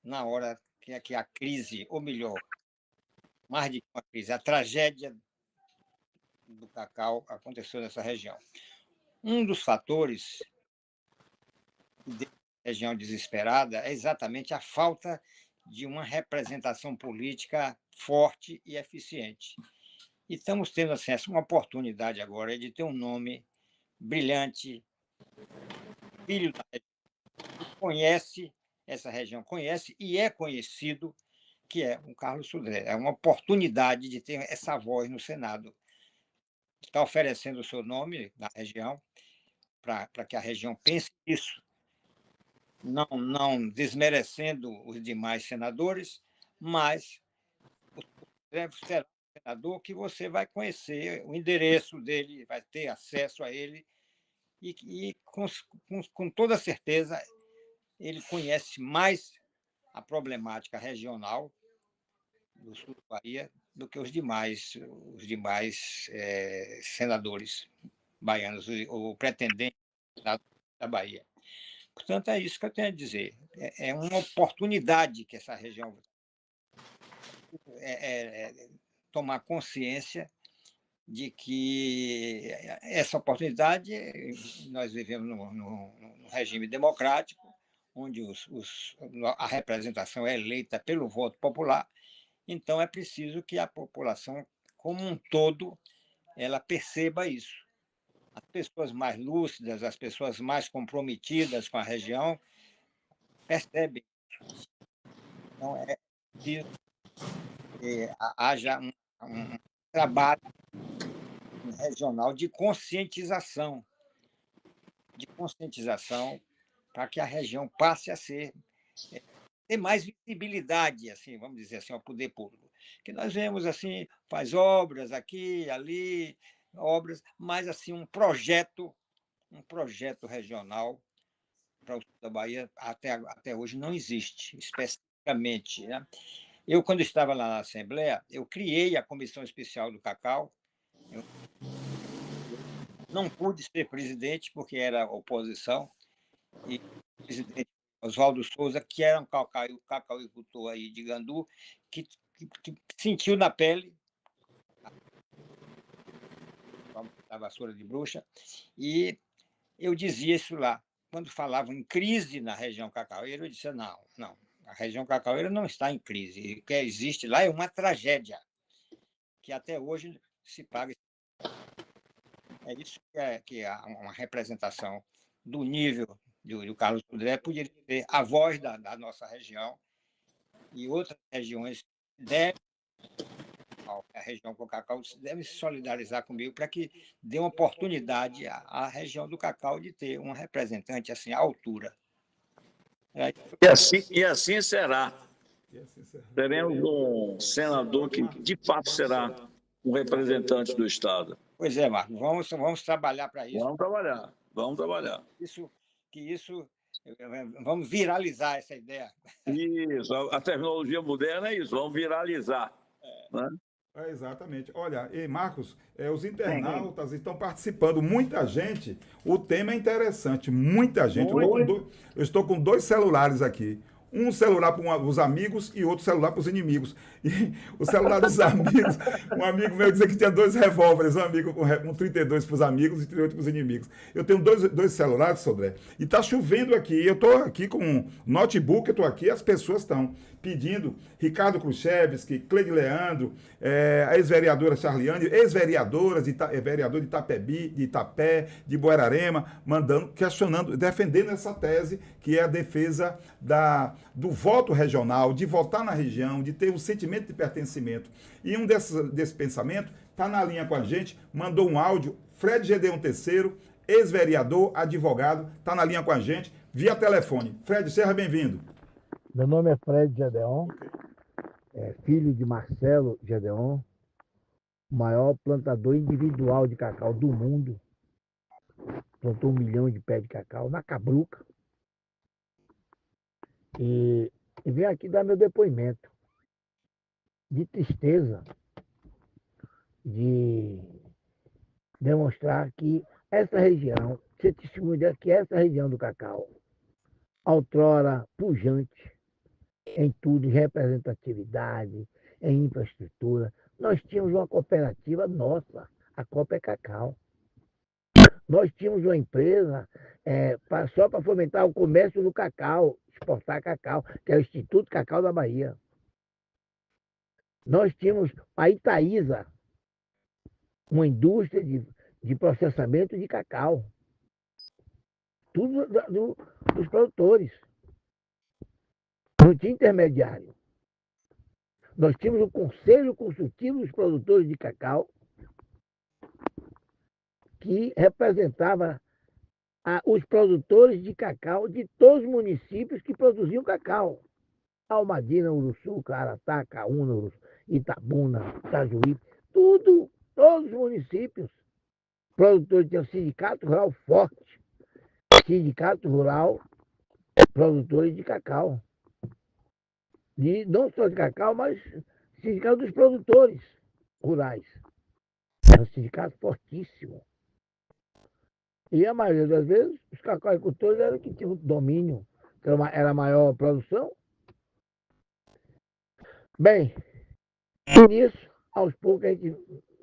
na hora que a crise, ou melhor, mais de uma crise, a tragédia do cacau aconteceu nessa região. Um dos fatores da região desesperada é exatamente a falta de uma representação política forte e eficiente. E estamos tendo assim, uma oportunidade agora de ter um nome brilhante, filho da região, que conhece essa região, conhece e é conhecido, que é o Carlos Sodré. É uma oportunidade de ter essa voz no Senado. Está oferecendo o seu nome na região, para que a região pense isso, não desmerecendo os demais senadores, mas será um senador que você vai conhecer o endereço dele, vai ter acesso a ele, e com toda certeza ele conhece mais a problemática regional do sul da Bahia do que os demais senadores baianos, ou pretendentes da Bahia. Portanto, é isso que eu tenho a dizer. É uma oportunidade que essa região tomar consciência de que essa oportunidade, nós vivemos num regime democrático, onde a representação é eleita pelo voto popular, então é preciso que a população, como um todo, ela perceba isso. As pessoas mais lúcidas, as pessoas mais comprometidas com a região, percebem. Então, é preciso que haja um trabalho regional de conscientização de conscientização para que a região passe a ter mais visibilidade, assim, vamos dizer assim, ao poder público. Que nós vemos assim, faz obras aqui, ali, obras, mas assim um projeto regional para o sul da Bahia até hoje não existe, especificamente, né? Eu, quando estava lá na Assembleia, eu criei a Comissão Especial do Cacau. Eu não pude ser presidente, porque era oposição, e o presidente Oswaldo Souza, que era um cacauicultor aí de Gandu, que sentiu na pele a vassoura de bruxa, e eu dizia isso lá. Quando falavam em crise na região cacaueira, eu disse, não, a região cacaueira não está em crise. O que existe lá é uma tragédia, que até hoje se paga. É isso que é uma representação do nível do Carlos Sodré, poderia ser a voz da nossa região, e outras regiões devem, a região com o cacau, deve se solidarizar comigo para que dê uma oportunidade à região do cacau de ter um representante assim, à altura. E assim será. Teremos um senador que, de fato, será um representante do Estado. Pois é, Marco, vamos trabalhar para isso. Vamos trabalhar. Vamos viralizar essa ideia. Isso, a tecnologia moderna é isso, vamos viralizar. Né? Exatamente. Olha, e Marcos, os internautas estão participando, muita gente. O tema é interessante, muita gente. Eu estou com 2 celulares aqui. Um celular para os amigos e outro celular para os inimigos. E o celular dos amigos, um amigo meu dizia que tinha 2 revólveres, um 32 para os amigos e 38 para os inimigos. Eu tenho dois celulares, Sodré, e está chovendo aqui. Eu estou aqui com um notebook, eu estou aqui, as pessoas estão pedindo, Ricardo Khrushchevsky, Cleide Leandro, a ex-vereadora Charliane, ex-vereadoras, vereador de Itapebi, de Itapé, de Buerarema, mandando, questionando, defendendo essa tese, que é a defesa do voto regional, de votar na região, de ter um sentimento de pertencimento. E um desse pensamento está na linha com a gente, mandou um áudio, Fred Gedeon III, ex-vereador, advogado, está na linha com a gente, via telefone. Fred, seja bem-vindo. Meu nome é Fred Gedeon, filho de Marcelo Gedeon, o maior plantador individual de cacau do mundo. Plantou 1 milhão de pés de cacau na Cabruca. E venho aqui dar meu depoimento de tristeza, de demonstrar que essa região, ser testemunha que essa região do cacau, outrora pujante em tudo, em representatividade, em infraestrutura, nós tínhamos uma cooperativa nossa, a Copa é Cacau. Nós tínhamos uma empresa só para fomentar o comércio do cacau, exportar cacau, que é o Instituto Cacau da Bahia. Nós tínhamos a Itaísa, uma indústria de processamento de cacau. Tudo dos produtores. Não tinha intermediário. Nós tínhamos o Conselho Consultivo dos Produtores de Cacau, que representava os produtores de cacau de todos os municípios que produziam cacau. Almadina, Uruçu, Caratá, Caúna, Itabuna, Itajuí, todos os municípios. Produtores tinham sindicato rural forte, sindicato rural, produtores de cacau. Não só de cacau, mas sindicato dos produtores rurais. Era um sindicato fortíssimo. E a maioria das vezes, os cacauicultores eram que tinham domínio, que era a maior produção. Bem, nisso, aos poucos a gente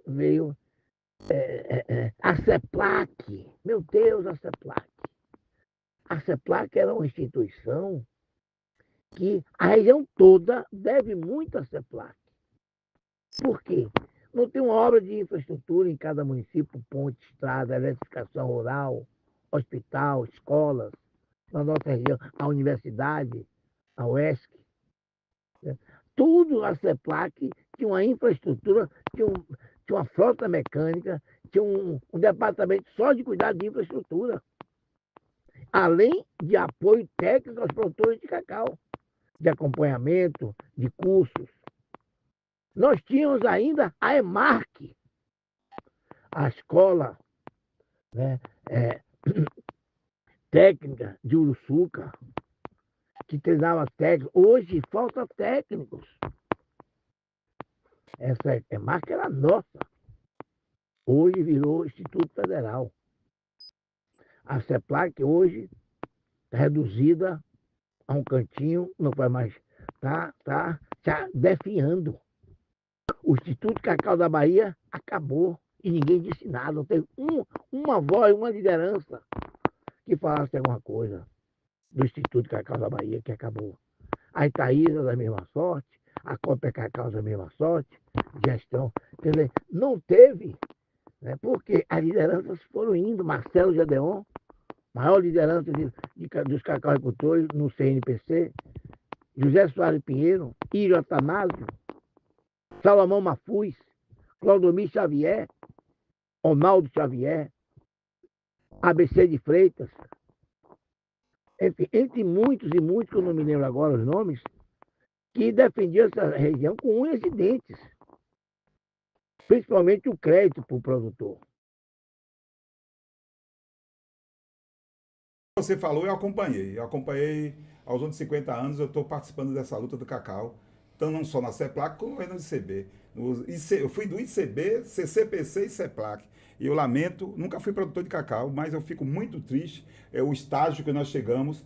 veio a CEPLAC. Meu Deus, a CEPLAC. A CEPLAC era uma instituição que a região toda deve muito à CEPLAC. Por quê? Não tem uma obra de infraestrutura em cada município, ponte, estrada, eletrificação rural, hospital, escolas, na nossa região, a universidade, a UESC. Tudo a CEPLAC tinha uma infraestrutura, tinha uma frota mecânica, tinha um departamento só de cuidar de infraestrutura. além de apoio técnico aos produtores de cacau, de acompanhamento, de cursos. Nós tínhamos ainda a EMARC, a escola, né, técnica de Uruçuca, que treinava técnicos. Hoje falta técnicos. Essa EMARC era nossa. Hoje virou Instituto Federal. A CEPLAC hoje está reduzida a um cantinho, não vai mais. Está definhando. O Instituto Cacau da Bahia acabou e ninguém disse nada. Não teve uma voz, uma liderança que falasse alguma coisa do Instituto Cacau da Bahia, que acabou. A Itaísa da mesma sorte, a Copa Cacau da mesma sorte, gestão. Quer dizer, não teve, né, porque as lideranças foram indo. Marcelo Gedeon, maior liderança dos cacauicultores no CNPC, José Soares Pinheiro, Írio Atanásio, Salomão Mafuz, Clodomir Xavier, Ronaldo Xavier, ABC de Freitas, enfim, entre muitos e muitos, que eu não me lembro agora os nomes, que defendiam essa região com unhas e dentes, principalmente o crédito para o produtor. Você falou, eu acompanhei. Aos 50 anos, eu estou participando dessa luta do cacau, então não só na CEPLAC, como no ICB. Eu fui do ICB, CCPC e CEPLAC. E eu lamento, nunca fui produtor de cacau, mas eu fico muito triste, o estágio que nós chegamos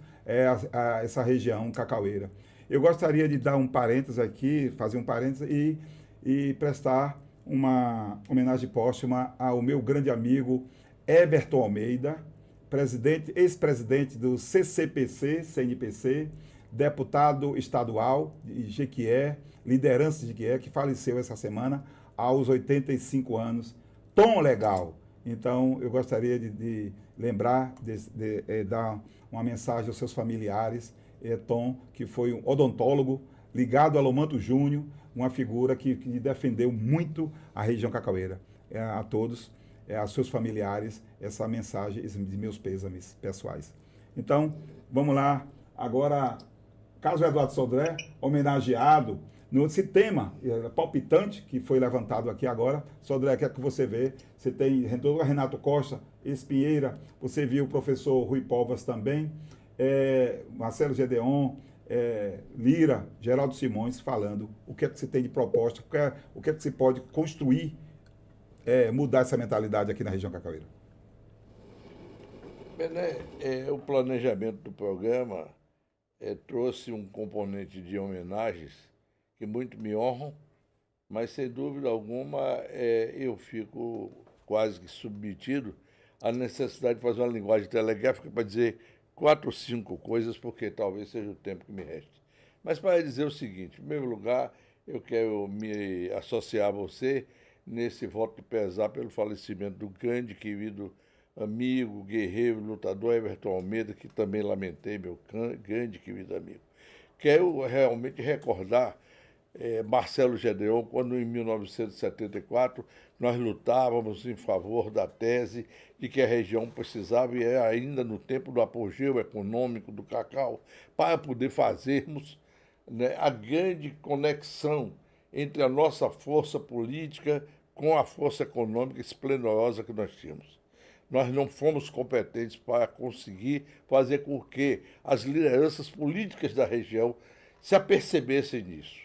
a essa região cacaueira. Eu gostaria de dar um parênteses aqui, fazer um parênteses e prestar uma homenagem póstuma ao meu grande amigo Everton Almeida, ex-presidente do CCPC, CNPC, deputado estadual de Jequié, liderança de Jequié, que faleceu essa semana aos 85 anos. Tom legal. Então, eu gostaria de lembrar, dar uma mensagem aos seus familiares. Tom, que foi um odontólogo ligado a Lomanto Júnior, uma figura que defendeu muito a região cacaueira. A todos, aos seus familiares, essa mensagem de meus pêsames pessoais. Então, vamos lá. Agora, Carlos Eduardo Sodré, homenageado nesse tema palpitante que foi levantado aqui agora. Sodré, quer que você vê. Você tem Renato Costa, Espinheira, você viu o professor Rui Povas também, Marcelo Gedeon, Lira, Geraldo Simões falando o que é que você tem de proposta, o que é que se pode construir, mudar essa mentalidade aqui na região cacaueira. Bené, o planejamento do programa trouxe um componente de homenagens que muito me honram, mas sem dúvida alguma eu fico quase que submetido à necessidade de fazer uma linguagem telegráfica para dizer 4 ou 5 coisas, porque talvez seja o tempo que me reste. Mas para dizer o seguinte, em primeiro lugar, eu quero me associar a você nesse voto de pesar pelo falecimento do grande, querido amigo, guerreiro, lutador Everton Almeida, que também lamentei, meu grande, querido amigo. Quero realmente recordar Marcelo Gedeon, quando em 1974 nós lutávamos em favor da tese de que a região precisava, e ainda no tempo do apogeu econômico do cacau, para poder fazermos, né, a grande conexão entre a nossa força política com a força econômica esplendorosa que nós tínhamos. Nós não fomos competentes para conseguir fazer com que as lideranças políticas da região se apercebessem nisso.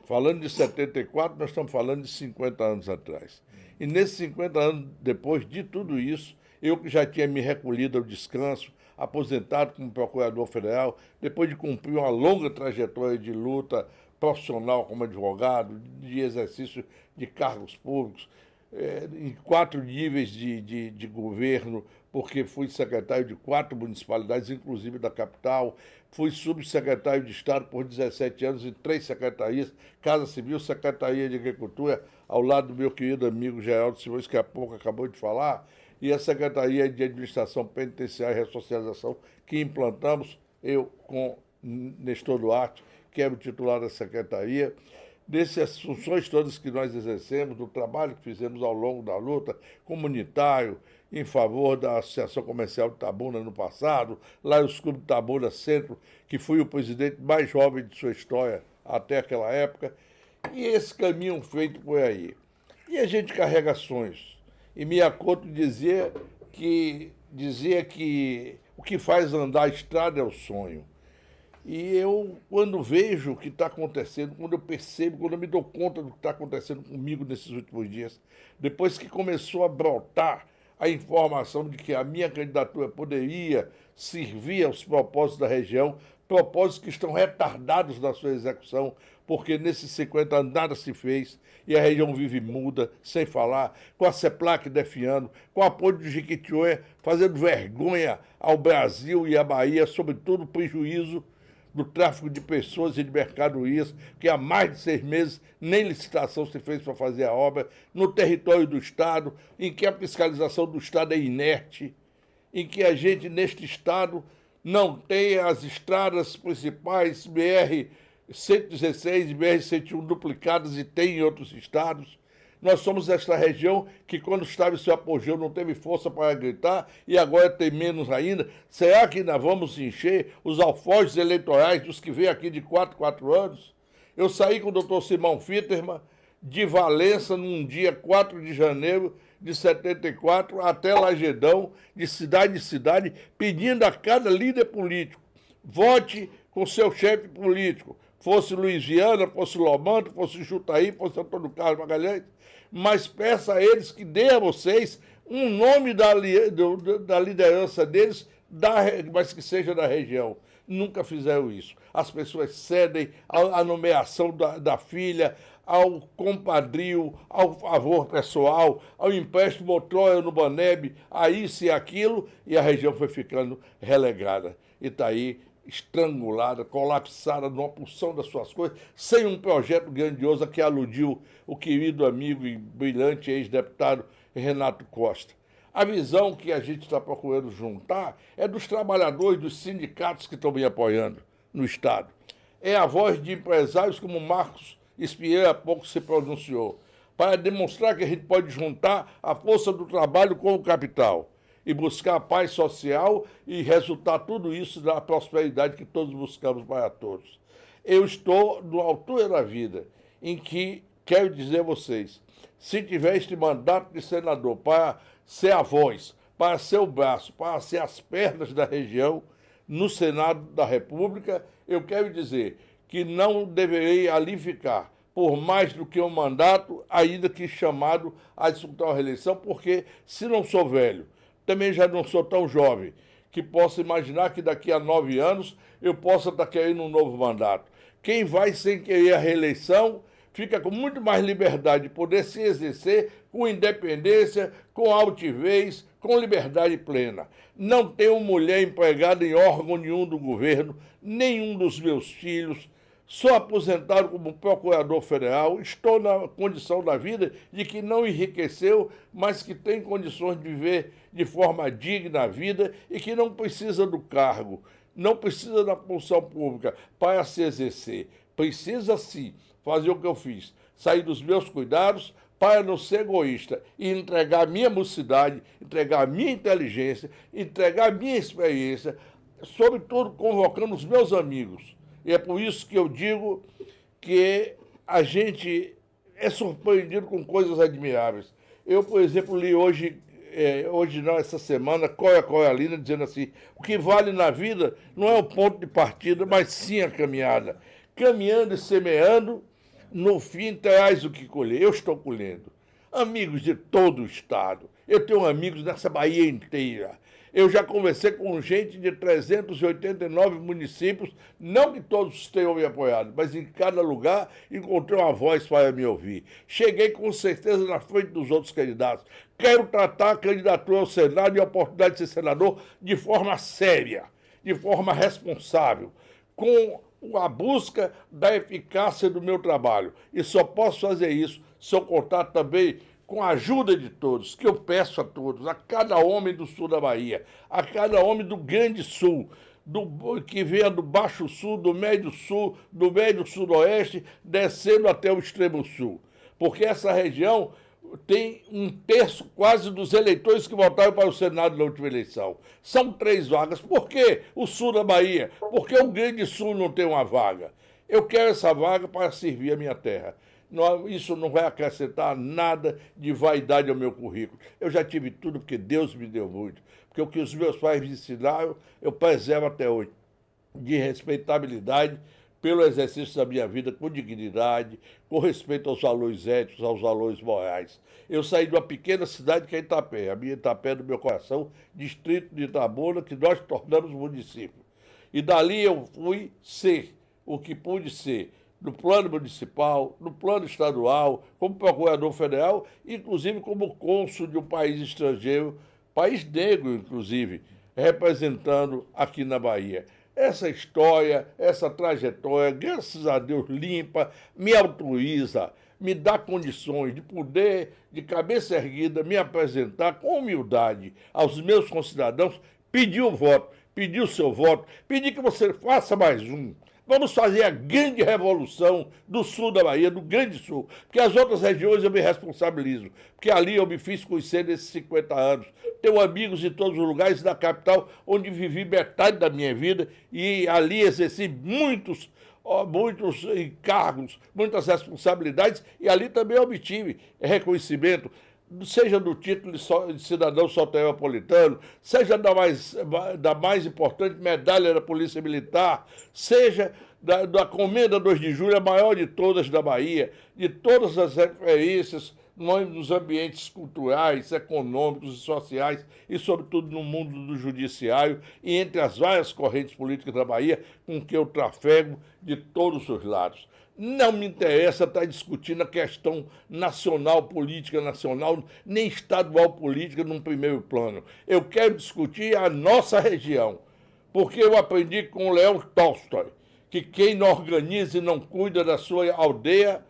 Falando de 74, nós estamos falando de 50 anos atrás. E nesses 50 anos, depois de tudo isso, eu que já tinha me recolhido ao descanso, aposentado como procurador federal, depois de cumprir uma longa trajetória de luta profissional como advogado, de exercício de cargos públicos, em 4 níveis de governo, porque fui secretário de 4 municipalidades, inclusive da capital, fui subsecretário de Estado por 17 anos em 3 secretarias, Casa Civil, Secretaria de Agricultura, ao lado do meu querido amigo Geraldo Simões, que há pouco acabou de falar, e a Secretaria de Administração Penitenciária e Ressocialização, que implantamos, eu com Nestor Duarte, que era o titular da secretaria. dessas funções todas que nós exercemos, do trabalho que fizemos ao longo da luta comunitário, em favor da Associação Comercial de Itabuna no passado, lá nos Clubes de Itabuna Centro, que fui o presidente mais jovem de sua história até aquela época, e esse caminho feito por aí. E a gente carrega sonhos. E Miyakoto dizia que o que faz andar a estrada é o sonho. E eu, quando vejo o que está acontecendo, quando eu percebo, quando eu me dou conta do que está acontecendo comigo nesses últimos dias, depois que começou a brotar a informação de que a minha candidatura poderia servir aos propósitos da região, propósitos que estão retardados na sua execução, porque nesses 50 anos nada se fez e a região vive muda, sem falar, com a CEPLAC defiando, com o apoio do Jequitinhonha, fazendo vergonha ao Brasil e à Bahia, sobretudo o prejuízo do tráfico de pessoas e de mercadorias, que há mais de 6 meses nem licitação se fez para fazer a obra, no território do Estado, em que a fiscalização do Estado é inerte, em que a gente, neste Estado, não tem as estradas principais, BR-116 e BR-101 duplicadas e tem em outros estados. Nós somos esta região que, quando estava em seu apogeu, não teve força para gritar e agora tem menos ainda. Será que ainda vamos encher os alforjes eleitorais dos que vêm aqui de 4 anos? Eu saí com o doutor Simão Fitterman de Valença num dia 4 de janeiro de 74 até Lagedão, de cidade em cidade, pedindo a cada líder político: vote com seu chefe político. Fosse Luiz Viana, fosse Lomanto, fosse Jutaí, fosse Antônio Carlos Magalhães, mas peça a eles que dê a vocês um nome da liderança deles, mas que seja da região. Nunca fizeram isso. As pessoas cedem à nomeação da filha, ao compadrio, ao favor pessoal, ao empréstimo outrora no Baneb, a isso e aquilo, e a região foi ficando relegada. E está aí estrangulada, colapsada numa porção das suas coisas, sem um projeto grandioso a que aludiu o querido amigo e brilhante ex-deputado Renato Costa. A visão que a gente está procurando juntar é dos trabalhadores, dos sindicatos que estão me apoiando no Estado. É a voz de empresários como Marcos Espieira há pouco se pronunciou, para demonstrar que a gente pode juntar a força do trabalho com o capital e buscar a paz social e resultar tudo isso da prosperidade que todos buscamos para todos. Eu estou na altura da vida em que, quero dizer a vocês, se tiver este mandato de senador para ser a voz, para ser o braço, para ser as pernas da região no Senado da República, eu quero dizer que não deverei ali ficar por mais do que um mandato, ainda que chamado a disputar uma reeleição, porque se não sou velho, também já não sou tão jovem, que posso imaginar que daqui a 9 anos eu possa estar querendo um novo mandato. Quem vai sem querer a reeleição fica com muito mais liberdade de poder se exercer com independência, com altivez, com liberdade plena. Não tenho mulher empregada em órgão nenhum do governo, nenhum dos meus filhos. Sou aposentado como procurador federal, estou na condição da vida de que não enriqueceu, mas que tem condições de viver de forma digna a vida e que não precisa do cargo, não precisa da função pública para se exercer. Precisa, sim, fazer o que eu fiz, sair dos meus cuidados para não ser egoísta e entregar a minha mocidade, entregar a minha inteligência, entregar a minha experiência, sobretudo convocando os meus amigos. E é por isso que eu digo que a gente é surpreendido com coisas admiráveis. Eu, por exemplo, li essa semana, Cora Coralina, dizendo assim: o que vale na vida não é o ponto de partida, mas sim a caminhada. Caminhando e semeando, no fim terás o que colher. Eu estou colhendo. Amigos de todo o Estado. Eu tenho amigos nessa Bahia inteira. Eu já conversei com gente de 389 municípios, não que todos tenham me apoiado, mas em cada lugar encontrei uma voz para me ouvir. Cheguei com certeza na frente dos outros candidatos. Quero tratar a candidatura ao Senado e a oportunidade de ser senador de forma séria, de forma responsável, com a busca da eficácia do meu trabalho. E só posso fazer isso se eu contar também com a ajuda de todos, que eu peço a todos, a cada homem do sul da Bahia, a cada homem do Grande Sul, que venha do Baixo Sul, do Médio Sul, do Médio Sudoeste, descendo até o Extremo Sul. Porque essa região tem 1/3 quase dos eleitores que votaram para o Senado na última eleição. São 3 vagas. Por que o sul da Bahia? Por que o Grande Sul não tem uma vaga? Eu quero essa vaga para servir a minha terra. Isso não vai acrescentar nada de vaidade ao meu currículo. Eu já tive tudo porque Deus me deu muito. Porque o que os meus pais me ensinaram, eu preservo até hoje. De respeitabilidade pelo exercício da minha vida com dignidade, com respeito aos valores éticos, aos valores morais. Eu saí de uma pequena cidade que é Itapé, a minha Itapé do meu coração, distrito de Itabuna, que nós tornamos município. E dali eu fui ser o que pude ser, no plano municipal, no plano estadual, como procurador federal, inclusive como cônsul de um país estrangeiro, país negro, inclusive, representando aqui na Bahia. Essa história, essa trajetória, graças a Deus, limpa, me autoriza, me dá condições de poder, de cabeça erguida, me apresentar com humildade aos meus concidadãos, pedir o voto, pedir o seu voto, pedir que você faça mais um. Vamos fazer a grande revolução do sul da Bahia, do Grande Sul, porque as outras regiões eu me responsabilizo, porque ali eu me fiz conhecer nesses 50 anos. Tenho amigos em todos os lugares da capital, onde vivi metade da minha vida e ali exerci muitos encargos, muitas responsabilidades e ali também obtive reconhecimento, seja do título de cidadão soteropolitano, seja da mais importante medalha da Polícia Militar, seja da Comenda 2 de Julho, a maior de todas da Bahia, de todas as referências nos ambientes culturais, econômicos e sociais e, sobretudo, no mundo do judiciário e entre as várias correntes políticas da Bahia com que eu trafego de todos os lados. Não me interessa estar discutindo a questão nacional, política nacional, nem estadual política num primeiro plano. Eu quero discutir a nossa região, porque eu aprendi com o Leão Tolstói que quem não organiza e não cuida da sua aldeia,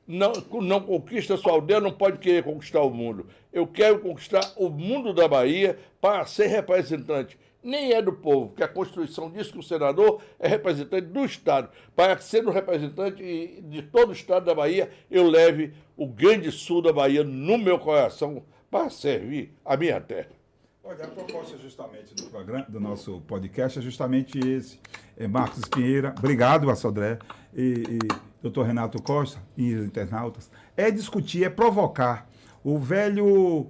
não conquista a sua aldeia, não pode querer conquistar o mundo. Eu quero conquistar o mundo da Bahia para ser representante. Nem é do povo, porque a Constituição diz que o senador é representante do Estado. Para ser representante de todo o Estado da Bahia, eu leve o Grande Sul da Bahia no meu coração para servir a minha terra. Olha, a proposta justamente do programa, do nosso podcast é justamente esse. Marcos Espinheira, obrigado, Sodré, e doutor Renato Costa, e internautas, é discutir, é provocar o velho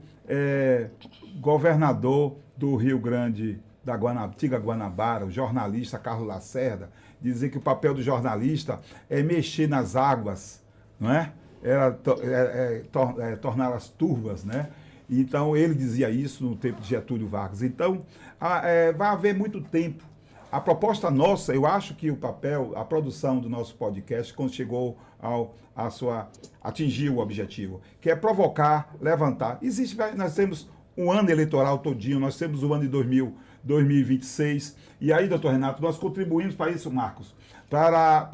governador do Rio Grande, da antiga Guanabara, o jornalista Carlos Lacerda, dizer que o papel do jornalista é mexer nas águas, não é? Torná-las turvas, né? Então, ele dizia isso no tempo de Getúlio Vargas. Então, vai haver muito tempo. A proposta nossa, eu acho que o papel, a produção do nosso podcast, quando chegou atingiu o objetivo, que é provocar, levantar. Nós temos um ano eleitoral todinho, nós temos o ano de 2026. E aí, doutor Renato, nós contribuímos para isso, Marcos, para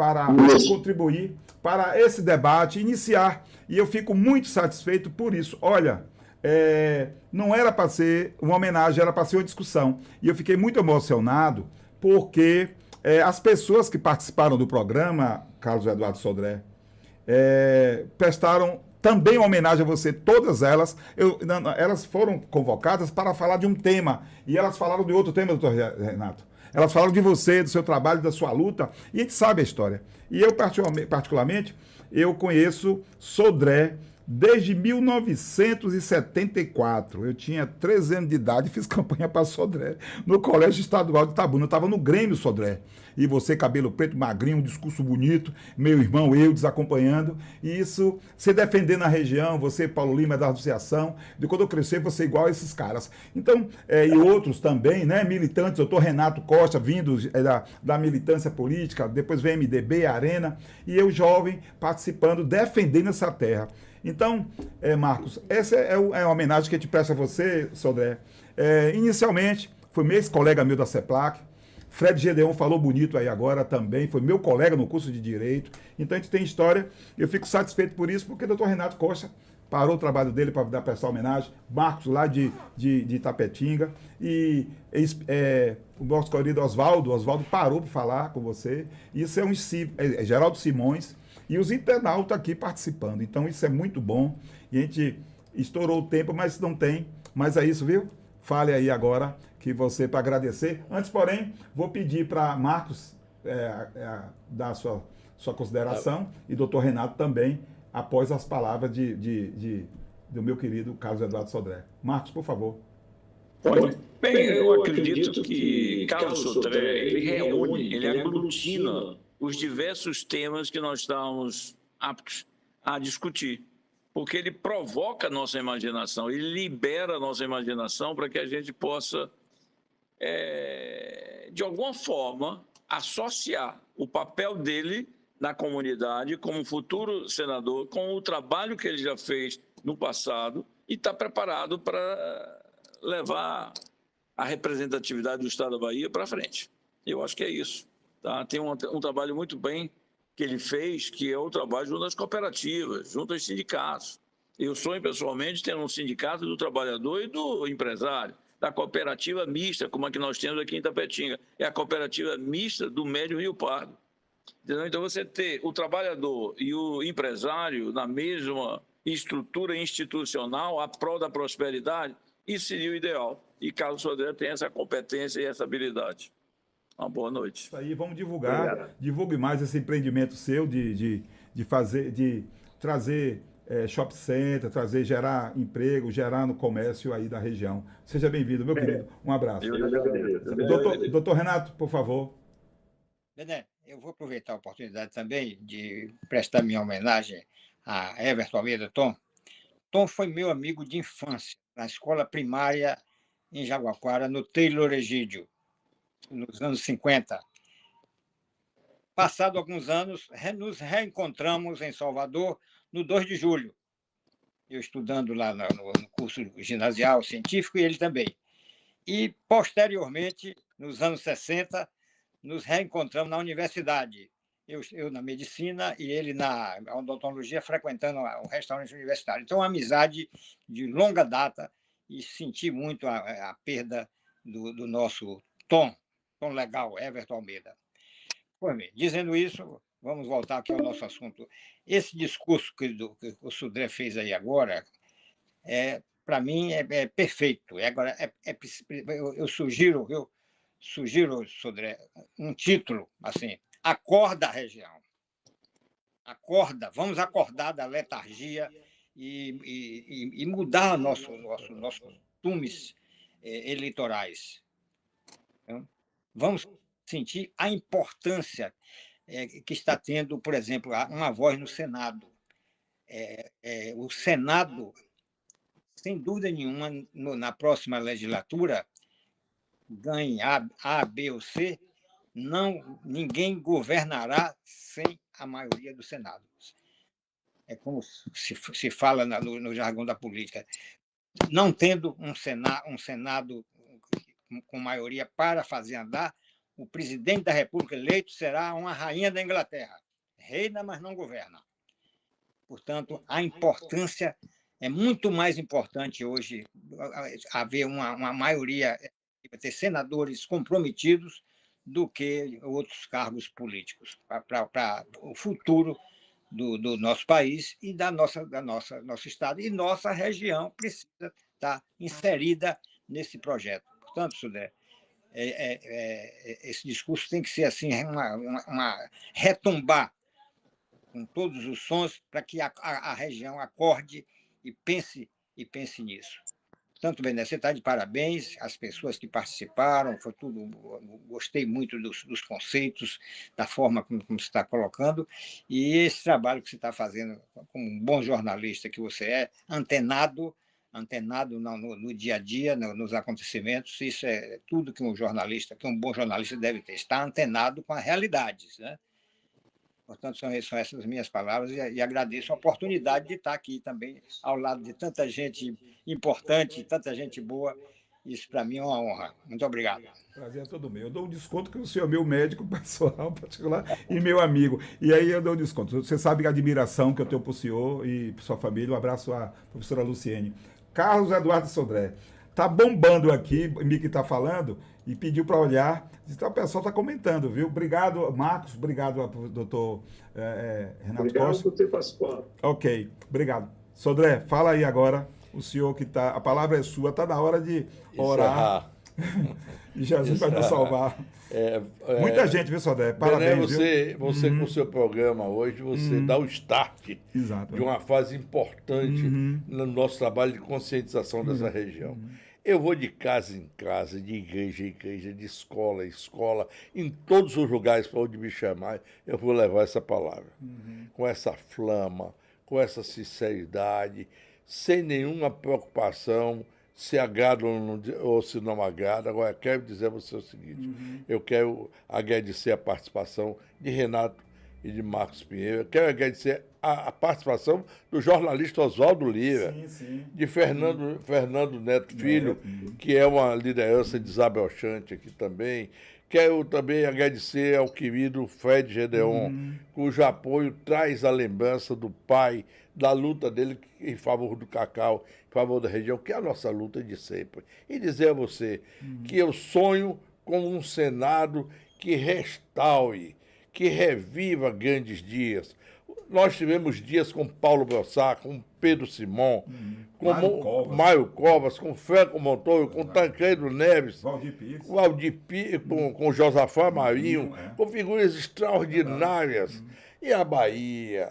contribuir para esse debate, iniciar. E eu fico muito satisfeito por isso. Olha, não era para ser uma homenagem, era para ser uma discussão. E eu fiquei muito emocionado porque as pessoas que participaram do programa, Carlos Eduardo Sodré, prestaram também uma homenagem a você, todas elas. Elas foram convocadas para falar de um tema, e elas falaram de outro tema, doutor Renato. Elas falaram de você, do seu trabalho, da sua luta, e a gente sabe a história. E eu, particularmente, eu conheço Sodré desde 1974. Eu tinha 13 anos de idade e fiz campanha para Sodré no Colégio Estadual de Itabuna. Eu estava no Grêmio Sodré. E você, cabelo preto, magrinho, um discurso bonito, meu irmão, eu desacompanhando. E isso, você defendendo a região, você, Paulo Lima, da associação, de quando eu crescer, você igual a esses caras. Então, e outros também, né, militantes, doutor Renato Costa, vindo da militância política, depois vem MDB, Arena, e eu jovem participando, defendendo essa terra. Então, Marcos, essa é uma homenagem que a gente presta a você, Sodré. Inicialmente, foi meu ex-colega meu da CEPLAC, Fred Gedeon falou bonito aí agora também, foi meu colega no curso de Direito. Então, a gente tem história, eu fico satisfeito por isso, porque o doutor Renato Costa parou o trabalho dele para dar prestar homenagem. Marcos, lá de Itapetinga. E o nosso querido Oswaldo parou para falar com você. Isso é Geraldo Simões e os internautas aqui participando. Então, isso é muito bom. E a gente estourou o tempo, mas não tem. Mas é isso, viu? Fale aí agora que você, para agradecer. Antes, porém, vou pedir para Marcos dar a sua consideração e doutor Renato também, após as palavras do meu querido Carlos Eduardo Sodré. Marcos, por favor. Bem, eu acredito que Carlos Sodré, ele reúne, ele aglutina os diversos temas que nós estamos aptos a discutir, porque ele provoca a nossa imaginação, ele libera a nossa imaginação para que a gente possa, de alguma forma, associar o papel dele na comunidade como futuro senador, com o trabalho que ele já fez no passado e está preparado para levar a representatividade do Estado da Bahia para frente. Eu acho que é isso. Tá? Tem um trabalho muito bem que ele fez, que é o trabalho junto às cooperativas, junto aos sindicatos. Eu sonho, pessoalmente, ter um sindicato do trabalhador e do empresário, da cooperativa mista, como a que nós temos aqui em Itapetinga. É a cooperativa mista do Médio Rio Pardo. Entendeu? Então, você ter o trabalhador e o empresário na mesma estrutura institucional, a prol da prosperidade, isso seria o ideal. E Carlos Sodré tem essa competência e essa habilidade. Uma boa noite. Isso aí, vamos divulgar. Obrigado. Divulgue mais esse empreendimento seu de trazer shopping center, gerar emprego, gerar no comércio aí da região. Seja bem-vindo, meu querido. Um abraço. Doutor Renato, por favor. Bené, eu vou aproveitar a oportunidade também de prestar minha homenagem a Everton Almeida Tom. Tom foi meu amigo de infância, na escola primária em Jaguaquara, no Taylor Egídio, nos anos 50. Passado alguns anos, nos reencontramos em Salvador no 2 de julho. Eu estudando lá no curso ginasial científico e ele também. E, posteriormente, nos anos 60, nos reencontramos na universidade. Eu na medicina e ele na odontologia, frequentando um restaurante universitário. Então, uma amizade de longa data e senti muito a perda do nosso Tom legal, Everton Almeida. Pois bem, dizendo isso, vamos voltar aqui ao nosso assunto. Esse discurso que o Sodré fez aí agora, para mim, é perfeito. Agora, eu sugiro, Sodré, um título assim: Acorda a região. Acorda, vamos acordar da letargia e mudar nossos costumes eleitorais. Vamos sentir a importância que está tendo, por exemplo, uma voz no Senado. O Senado, sem dúvida nenhuma, na próxima legislatura, ganhe A, B ou C, ninguém governará sem a maioria do Senado. É como se fala no jargão da política. Não tendo um Senado com maioria para fazer andar, o presidente da República eleito será uma rainha da Inglaterra. Reina, mas não governa. Portanto, a importância é muito mais importante hoje haver uma maioria, ter senadores comprometidos do que outros cargos políticos para o futuro do nosso país e nosso Estado. E nossa região precisa estar inserida nesse projeto. Portanto, Sodré, esse discurso tem que ser assim, retumbar com todos os sons para que a região acorde e pense nisso. Tanto, Bené, você está de parabéns, as pessoas que participaram, foi tudo, gostei muito dos conceitos, da forma como você está colocando, e esse trabalho que você está fazendo, como um bom jornalista que você é, antenado no dia a dia, nos acontecimentos, isso é tudo que um bom jornalista deve ter, estar antenado com as realidades, né? Portanto, são essas minhas palavras e agradeço a oportunidade de estar aqui também ao lado de tanta gente importante, tanta gente boa Isso para mim é uma honra. Muito obrigado. Prazer é todo meu. Eu dou um desconto que o senhor é meu médico pessoal, particular, e meu amigo. E aí eu dou um desconto. Você sabe a admiração que eu tenho por senhor e por sua família. Um abraço à professora Luciene. Carlos Eduardo Sodré. Tá bombando aqui, o Mickey está falando, e pediu para olhar. Então o pessoal está comentando, viu? Obrigado, Marcos. Obrigado, doutor Renato Obrigado Costa. por ter participado. Ok, obrigado. Sodré, fala aí agora. O senhor que está... A palavra é sua, está na hora de orar. E Jesus vai nos salvar. Muita gente, viu, Sodré? Parabéns, Bené, você com o seu programa hoje, você dá o start de uma fase importante no nosso trabalho de conscientização dessa região. Eu vou de casa em casa, de igreja em igreja, de escola em escola, em todos os lugares para onde me chamar, eu vou levar essa palavra. Com essa flama, com essa sinceridade, sem nenhuma preocupação se agrada ou se não agrada. Agora, quero dizer a você o seguinte, eu quero agradecer a participação de Renato e de Marcos Pinheiro, eu quero agradecer a participação do jornalista Oswaldo Lira, de Fernando Neto Filho, que é uma liderança desabrochante aqui também. Quero também agradecer ao querido Fred Gedeon, cujo apoio traz a lembrança do pai, da luta dele em favor do cacau, em favor da região, que é a nossa luta de sempre. E dizer a você que eu sonho com um Senado que restaure, que reviva grandes dias. Nós tivemos dias com Paulo Brossard, com Pedro Simon, com Mário Covas, com Franco Montoro, com Tancredo Neves, Valdir Pires, com Josafá Marinho, com figuras extraordinárias. E a Bahia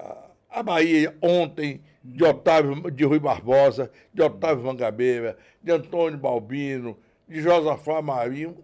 ontem, de Rui Barbosa, de Otávio Mangabeira, de Antônio Balbino, de Josafá Marinho,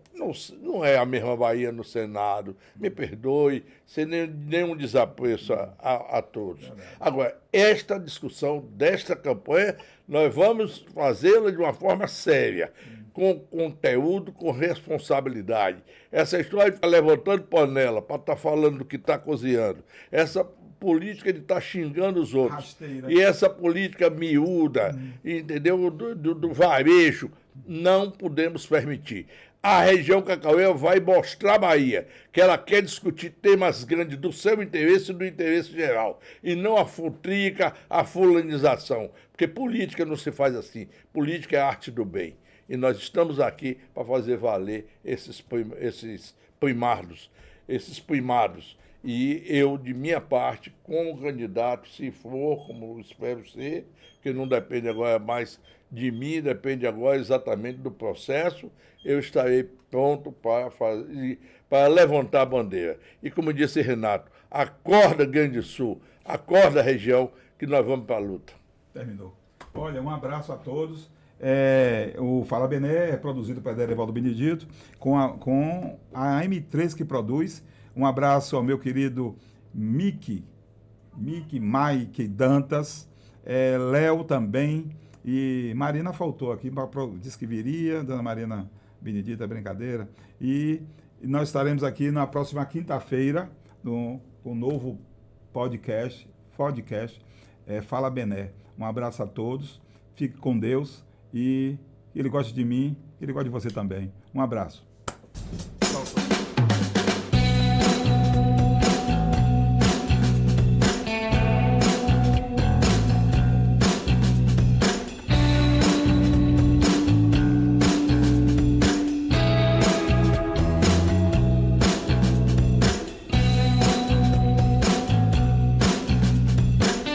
não é a mesma Bahia no Senado. Me perdoe, sem nenhum desapreço a todos. Agora, esta discussão desta campanha, nós vamos fazê-la de uma forma séria, com conteúdo, com responsabilidade. Essa história de estar levantando panela para estar falando do que está cozinhando, essa política de estar xingando os outros, e essa política miúda, entendeu, do varejo, não podemos permitir. A região cacaueira vai mostrar à Bahia que ela quer discutir temas grandes do seu interesse e do interesse geral, e não a futrica, a fulanização, porque política não se faz assim, política é a arte do bem, e nós estamos aqui para fazer valer esses primados, e eu, de minha parte, como candidato, se for, como espero ser, que não depende agora mais de mim, depende agora exatamente do processo, eu estarei pronto para levantar a bandeira. E como disse Renato, acorda Grande Sul, acorda região, que nós vamos para a luta. Terminou. Olha, um abraço a todos. O Fala Bené é produzido pelo Derivaldo Benedito, com a M3 que produz. Um abraço ao meu querido Mike Dantas, Léo também, e Marina faltou aqui, disse que viria, Dona Marina Benedita, brincadeira, e nós estaremos aqui na próxima quinta-feira com um novo podcast, Fala Bené. Um abraço a todos, fique com Deus, e ele gosta de mim, ele gosta de você também. Um abraço.